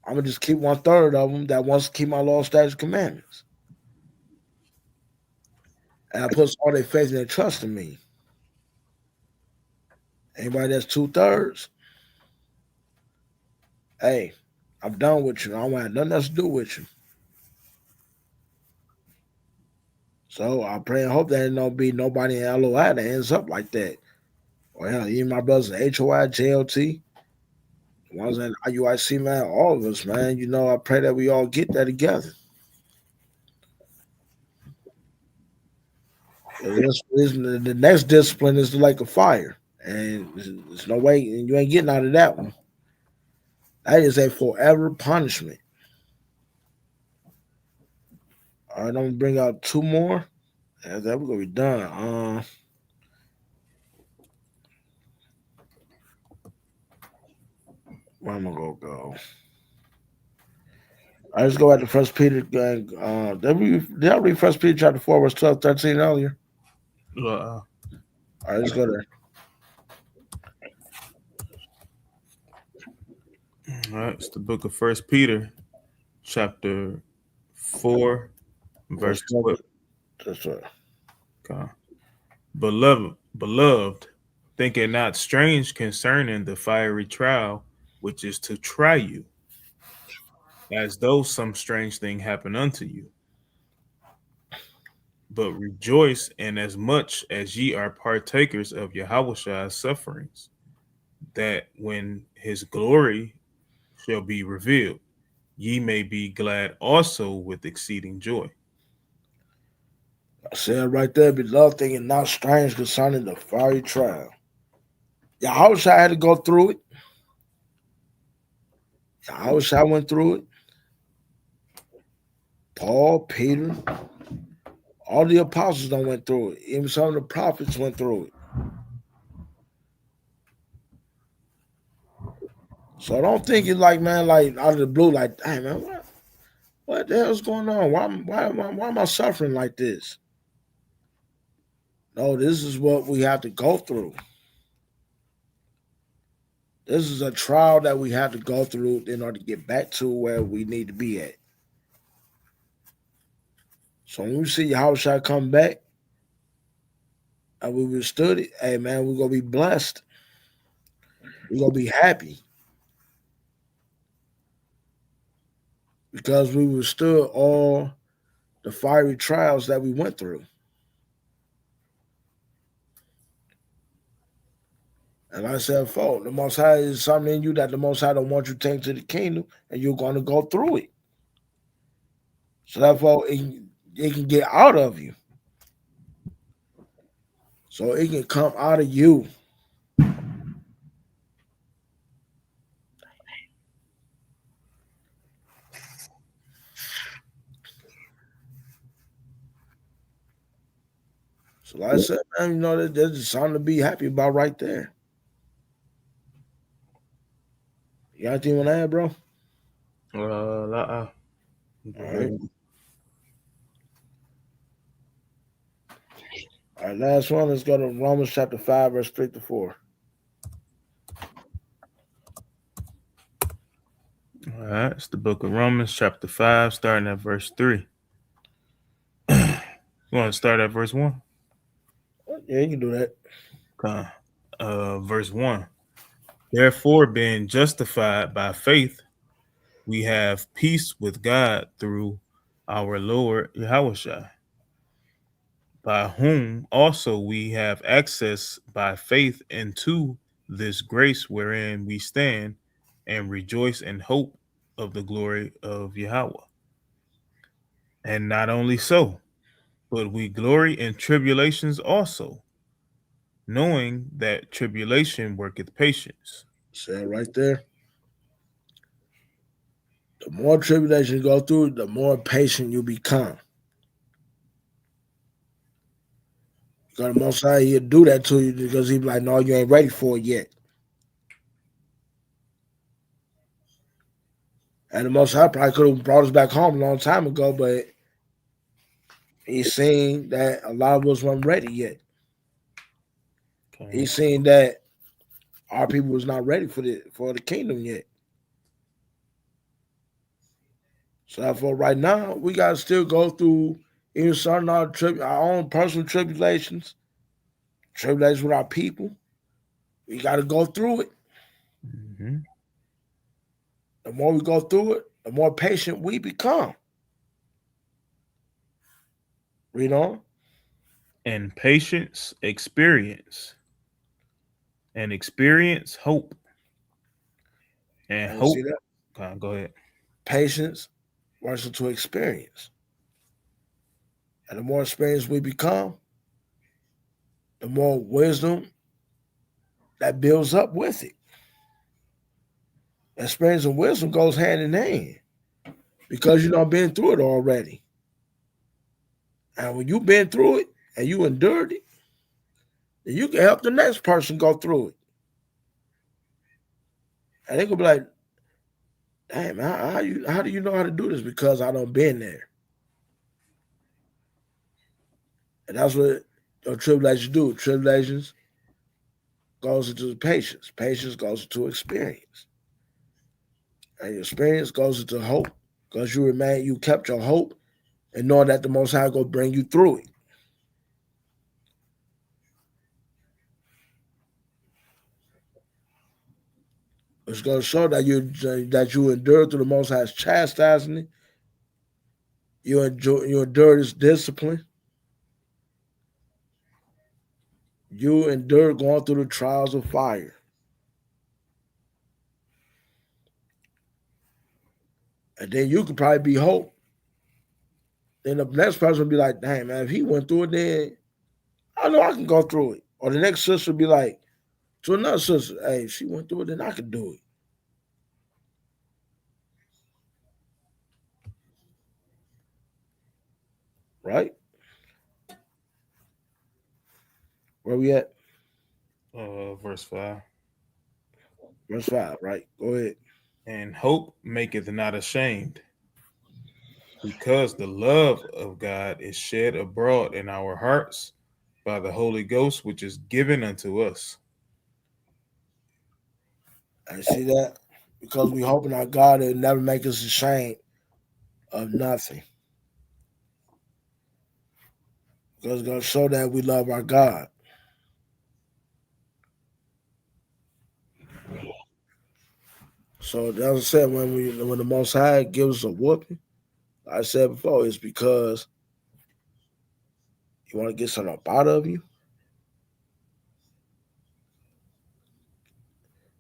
I'm going to just keep 1/3 of them that wants to keep my law, statutes, commandments. And I put all their faith and their trust in me. Anybody that's 2/3, hey, I'm done with you. I don't have nothing else to do with you. So I pray and hope that there don't be nobody in LOI that ends up like that. Or hell, even my brothers in HOI, JLT, the ones in IUIC, man, all of us, man. I pray that we all get that together. The next discipline is like a fire. And there's no way, and you ain't getting out of that one. That is a forever punishment. All right, I'm gonna bring out 2 more. And then we're gonna be done. Where am I gonna go? I just go back to First Peter. Did I read First Peter chapter 4, verse 12, 13 earlier? All right, let's go there. All right, it's the book of First Peter, chapter 4, verse 12. That's right. Okay. Beloved, think it not strange concerning the fiery trial which is to try you, as though some strange thing happened unto you. But rejoice inasmuch as ye are partakers of Yahawah's sufferings, that when his glory shall be revealed, ye may be glad also with exceeding joy. I said right there, beloved, thinking not strange concerning the fiery trial. Yahawah had to go through it. Yahawah went through it. Paul, Peter, all the apostles done went through it. Even some of the prophets went through it. So I don't think it's like, man, like out of the blue, like, hey, man, what the hell's going on? Why am I suffering like this? No, this is what we have to go through. This is a trial that we have to go through in order to get back to where we need to be at. So when we see Yahawah come back and we withstood it, hey, man, we're going to be blessed. We're going to be happy. Because we withstood all the fiery trials that we went through. And like I said, folks, the Most High is something in you that the Most High don't want you to take to the kingdom, and you're going to go through it. So therefore, it can get out of you. So it can come out of you. So like I said, man, there's just something to be happy about right there. You got anything you want to add, bro? All right. All right, last one. Let's go to Romans chapter 5, verse 3 to 4. All right, it's the book of Romans, chapter 5, starting at verse 3. You want to start at verse 1? Yeah, you can do that. Okay. Verse 1. Therefore, being justified by faith, we have peace with God through our Lord Yahawah, by whom also we have access by faith into this grace wherein we stand and rejoice in hope of the glory of Yahawah. And not only so, but we glory in tribulations also, knowing that tribulation worketh patience. Say it right there. The more tribulation you go through, the more patient you become. Because the Most High, he'll do that to you because he'll be like, no, you ain't ready for it yet. And the Most High probably could have brought us back home a long time ago, but he's seen that a lot of us weren't ready yet. Okay. He's seen that our people was not ready for the kingdom yet. So therefore, right now, we got to still go through even certain our own personal tribulations with our people. We got to go through it. Mm-hmm. The more we go through it, the more patient we become. Read on. And patience, experience. And experience, hope. And hope. See that? Okay, go ahead. Patience versus to experience. And the more experienced we become, the more wisdom that builds up with it. Experience and wisdom goes hand in hand because you done been through it already. And when you've been through it and you endured it, then you can help the next person go through it. And they could be like, damn, how do you know how to do this? Because I done been there. And that's what tribulations do. Tribulations goes into patience. Patience goes into experience. And experience goes into hope because you kept your hope and knowing that the Most High will bring you through it. It's going to show that you endure through the Most High's chastising. You endure His discipline. You endure going through the trials of fire. And then you could probably be hope. Then the next person will be like, dang, man, if he went through it, then I know I can go through it. Or the next sister will be like, to another sister, hey, if she went through it, then I could do it. Right? Where we at? Verse 5. Verse 5, right? Go ahead. And hope maketh not ashamed, because the love of God is shed abroad in our hearts by the Holy Ghost, which is given unto us. I see that because we hoping our God will never make us ashamed of nothing. Because it's going to show that we love our God. So as I said, when the Most High gives us a whooping, like I said before, it's because you want to get something up out of you.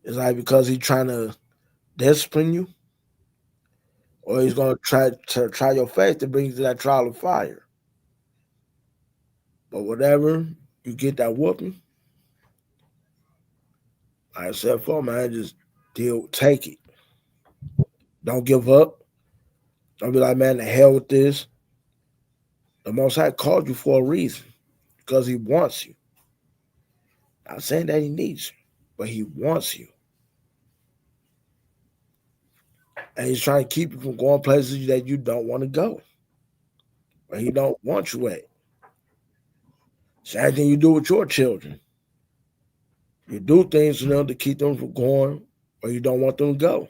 It's like because he's trying to discipline you, or he's going to try your faith to bring you to that trial of fire. But whatever you get that whooping, like I said before, man, just take it. Don't give up. Don't be like, man, the hell with this. The Most High called you for a reason because He wants you. Not saying that He needs you, but He wants you. And He's trying to keep you from going places that you don't want to go, where He don't want you at. Same thing you do with your children. You do things to them to keep them from going, or you don't want them to go.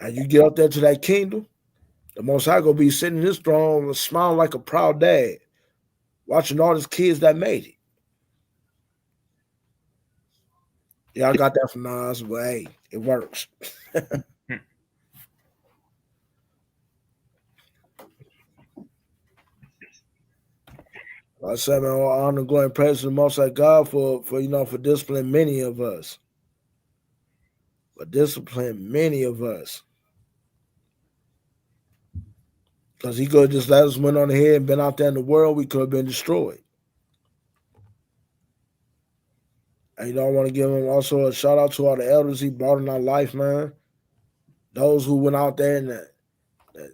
And you get up there to that kingdom, the Most High gonna be sitting in his throne, smiling like a proud dad, watching all his kids that made it. Yeah, I got that from Nas, but hey, it works. Like I said, man, all honor, glory, and praise to the Most High God for for disciplining many of us. For disciplining many of us. Because he could have just let us went on ahead and been out there in the world, we could have been destroyed. And I want to give him also a shout out to all the elders he brought in our life, man. Those who went out there in the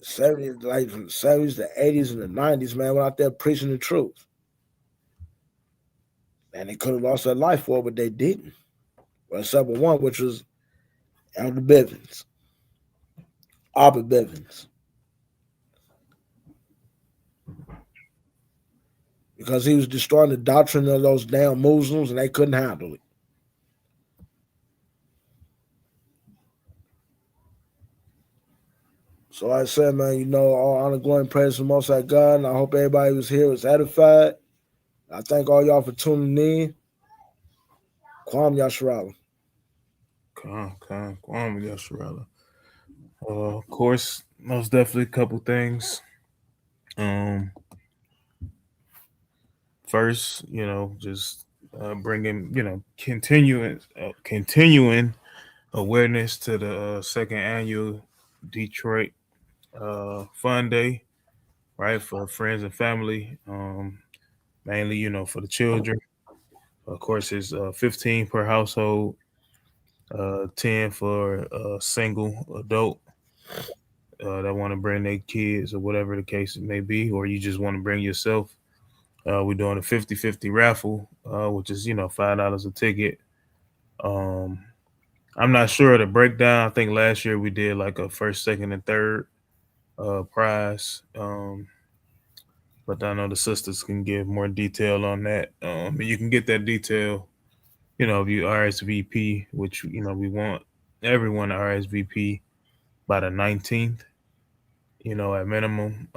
70s, like from the 70s, the 80s, and the 90s, man, went out there preaching the truth. And they could have lost their life for it, but they didn't. Well, except for one, which was Elder Bivens, Abba Bivens. Because he was destroying the doctrine of those damn Muslims and they couldn't handle it. So like I said, man, all honor, glory, and praise to the Most High God. And I hope everybody was here was edified. I thank all y'all for tuning in. Kwam Yasharala. Kwam Yasharala. Of course, most definitely a couple things. First, just bringing, continuing awareness to the second annual Detroit Fun Day, right, for friends and family, mainly, for the children. Of course, it's 15 per household, 10 for a single adult that want to bring their kids or whatever the case may be, or you just want to bring yourself. We're doing a 50-50 raffle, which is, $5 a ticket. I'm not sure of the breakdown. I think last year we did like a first, second, and third prize. But I know the sisters can give more detail on that. But you can get that detail, if you RSVP, which, we want everyone to RSVP by the 19th, at minimum.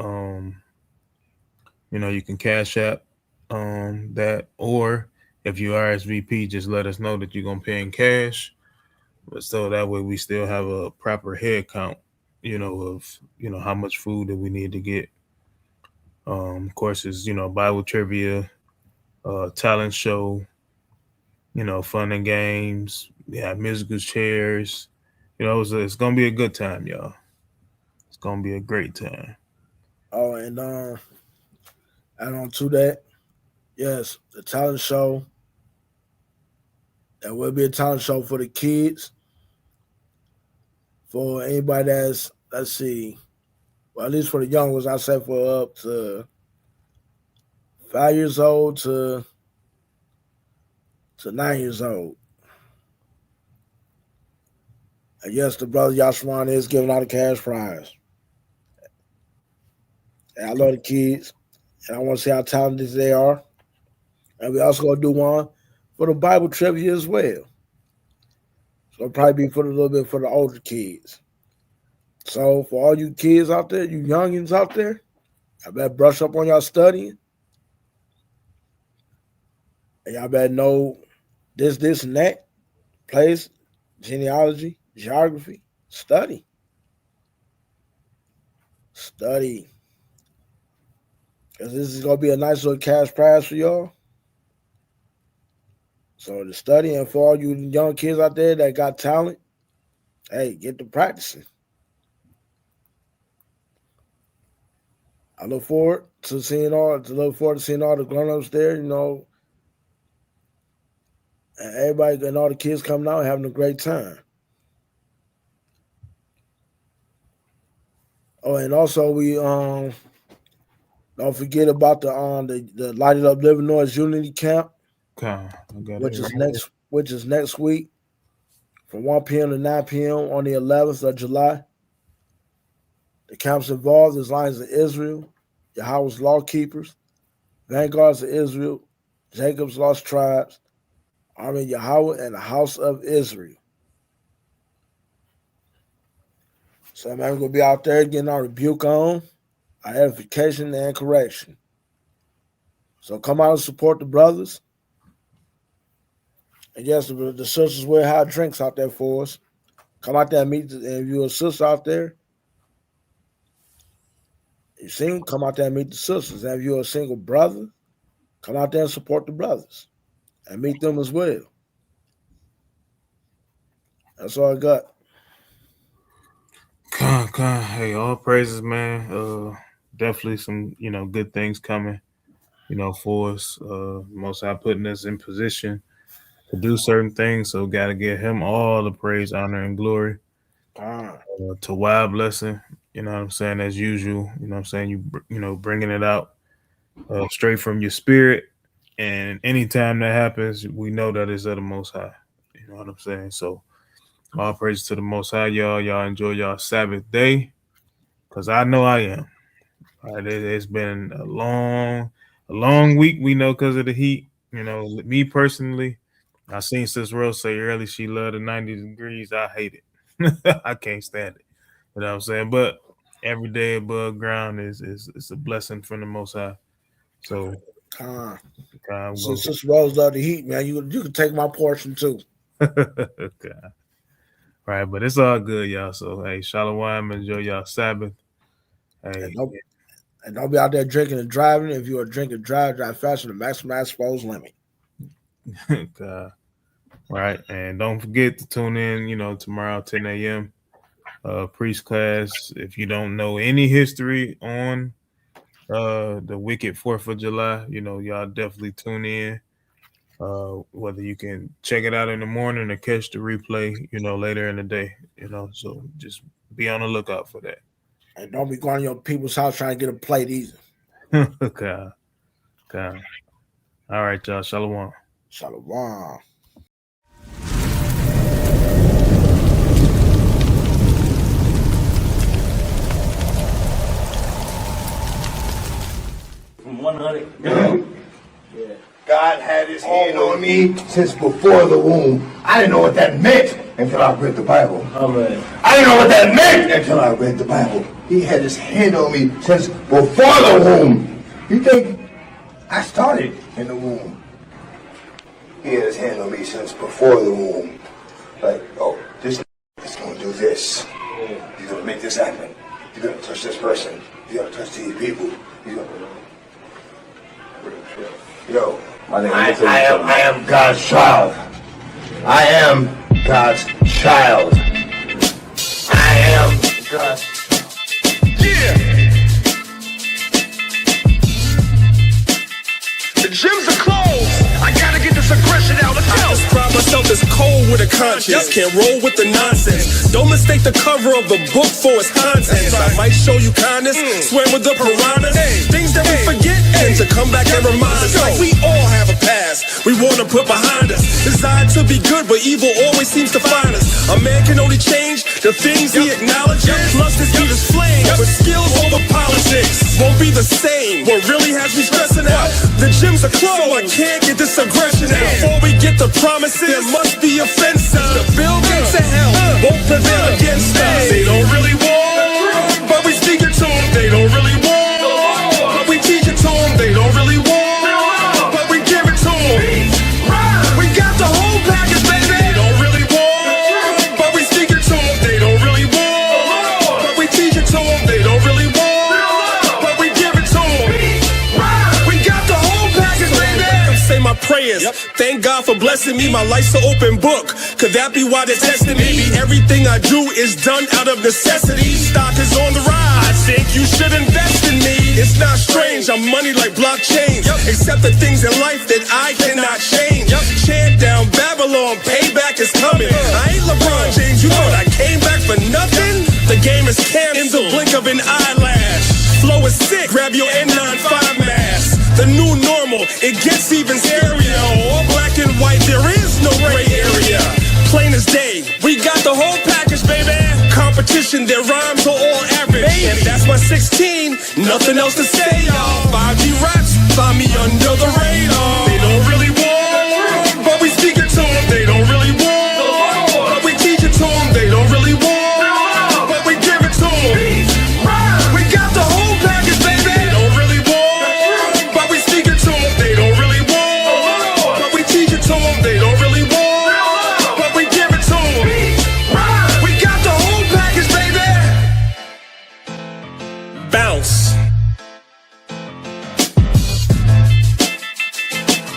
You can cash app that, or if you RSVP, just let us know that you're going to pay in cash. But so that way we still have a proper head count, of, how much food that we need to get. Of course, it's, Bible trivia, talent show, fun and games. Yeah, musical chairs. It's going to be a good time, y'all. It's going to be a great time. Oh, and add on to that, yes, the talent show. There will be a talent show for the kids. For anybody that's, let's see, well, at least for the young ones, I say for up to 5 years old to 9 years old. And yes, the brother Yashwan is giving out a cash prize. And I love the kids, and I want to see how talented they are. And we also going to do one for the Bible trivia as well. So it'll probably be for a little bit for the older kids. So for all you kids out there, you youngins out there, I better brush up on y'all studying. And y'all better know this, and that. Place, genealogy, geography. Study. Study. Because this is going to be a nice little cash prize for y'all. So the study, and for all you young kids out there that got talent, hey, get to practicing. I look forward to seeing all the grown-ups there, and everybody and all the kids coming out and having a great time. Oh, and also we don't forget about the Lighted Up Living Noise Unity Camp, which is next week from 1 p.m. to 9 p.m. on the 11th of July. The camps involved is Lions of Israel, Yahawah's law keepers, vanguards of Israel, Jacob's lost tribes, Army of Yahawah, and the house of Israel. So, man, we're going to be out there getting our rebuke on, our edification, and correction. So come out and support the brothers. And yes, the sisters will have drinks out there for us. Come out there and meet, and if you're a sister out there, you sing, come out there and meet the sisters. And if you're a single brother, come out there and support the brothers and meet them as well. That's all I got. Hey, all praises, man. Definitely some, good things coming, for us. Most High putting us in position to do certain things. So got to give him all the praise, honor, and glory. To Wild Blessing, you know what I'm saying, as usual. You know what I'm saying? You bringing it out straight from your spirit. And anytime that happens, we know that it's of the Most High. You know what I'm saying? So all praise to the Most High, y'all. Y'all enjoy y'all Sabbath day, because I know I am. All right, it's been a long week, we know, because of the heat. Me personally, I seen Sis Rose say early she loved the 90 degrees. I hate it. I can't stand it. You know what I'm saying? But every day above ground is a blessing from the Most High. So, Sis Rose love the heat, man. You can take my portion too. Okay. Right, but it's all good, y'all. So, hey, Shalom, enjoy y'all Sabbath. Hey, and don't be out there drinking and driving. If you're a drink and drive faster to maximize exposed limit. God. Right, and don't forget to tune in, tomorrow 10 a.m. Priest class. If you don't know any history on the wicked 4th of July, y'all definitely tune in. Whether you can check it out in the morning or catch the replay, later in the day, so just be on the lookout for that. And don't be going to your people's house trying to get a plate either. Okay. All right, y'all. Shalom. Shalom. From 100. Yeah. God had his hand on me since before the womb. I didn't know what that meant until I read the Bible. Amen. I didn't know what that meant until I read the Bible. He had his hand on me since before the womb. You think I started in the womb? He had his hand on me since before the womb. Like, oh, this is going to do this. He's going to make this happen. You're going to touch this person. You're going to touch these people. You're going to... Yo. I am God's child. I am God's child. I am God's. Yeah. The gyms are closed. I gotta get this aggression out. Let's go. I describe myself as cold with a conscience. Can't roll with the nonsense. Don't mistake the cover of the book for its contents. I might show you kindness, swim with the piranhas. Things that we forget tend to come back and remind us. Like we all have a past we wanna put behind us. Designed to be good, but evil always seems to find us. A man can only change the things he acknowledges. Lust is heat is flame, but skills over politics won't be the same. What really has me stressing out? The gyms are closed, so I can't get this aggression out. Before we get the promises, there must be offenses. The Bill Gates of hell won't prevail against us. They don't really want, but we speak it to them. They don't really want, but we teach it to them. They don't really want, but we give it to them. We got the whole package, baby. They don't really want, but we speak it to them. They don't really want, but we teach it to them. They don't really want, but we give it to them. We got the whole package, baby. Say my prayers. Thank God for blessing me. My life's an open book. Could that be why they're testing me? Maybe everything I do is done out of necessity. Stock is on the rise. I think you should invest in me. It's not strange. I'm money like blockchains. Except the things in life that I cannot change. Chant down Babylon. Payback is coming. I ain't LeBron James. You thought I came back for nothing? The game is canceled in the blink of an eyelash. Flow is sick. Grab your N95 mask. The new normal, it gets even scarier. All black and white, there is no gray area. Plain as day, we got the whole package, baby. Competition, their rhymes are all average. And that's my 16, nothing else to say, y'all. 5G raps, find me under the radar. They don't really want, but we speak it to them. They don't really want, but we teach it to them. They don't really want, but we give it to them. We got the whole package, baby. They don't really want, but we speak it to them. They don't really want, but we teach it to them. They don't really want, but we give it to them. We got the whole package, baby. Bounce.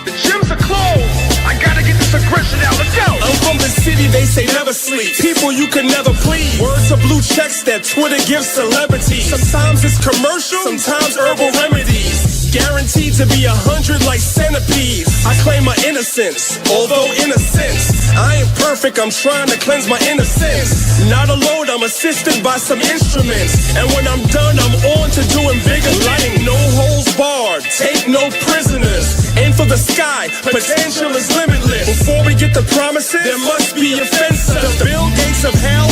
The gyms are closed. I gotta get this aggression out. Let's go. I'm from the city, they say never sleep. People you can never please. Words of blue checks that Twitter gives celebrities. Sometimes it's commercial, sometimes herbal remedies. Guaranteed to be 100 like centipedes. I claim my innocence, although innocence. I ain't perfect, I'm trying to cleanse my innocence. Not alone, I'm assisted by some instruments. And when I'm done, I'm on to doing bigger things. No holes barred, take no prisoners. Aim for the sky, potential is limitless. Before we get the promises, there must be a fence. The Bill Gates of hell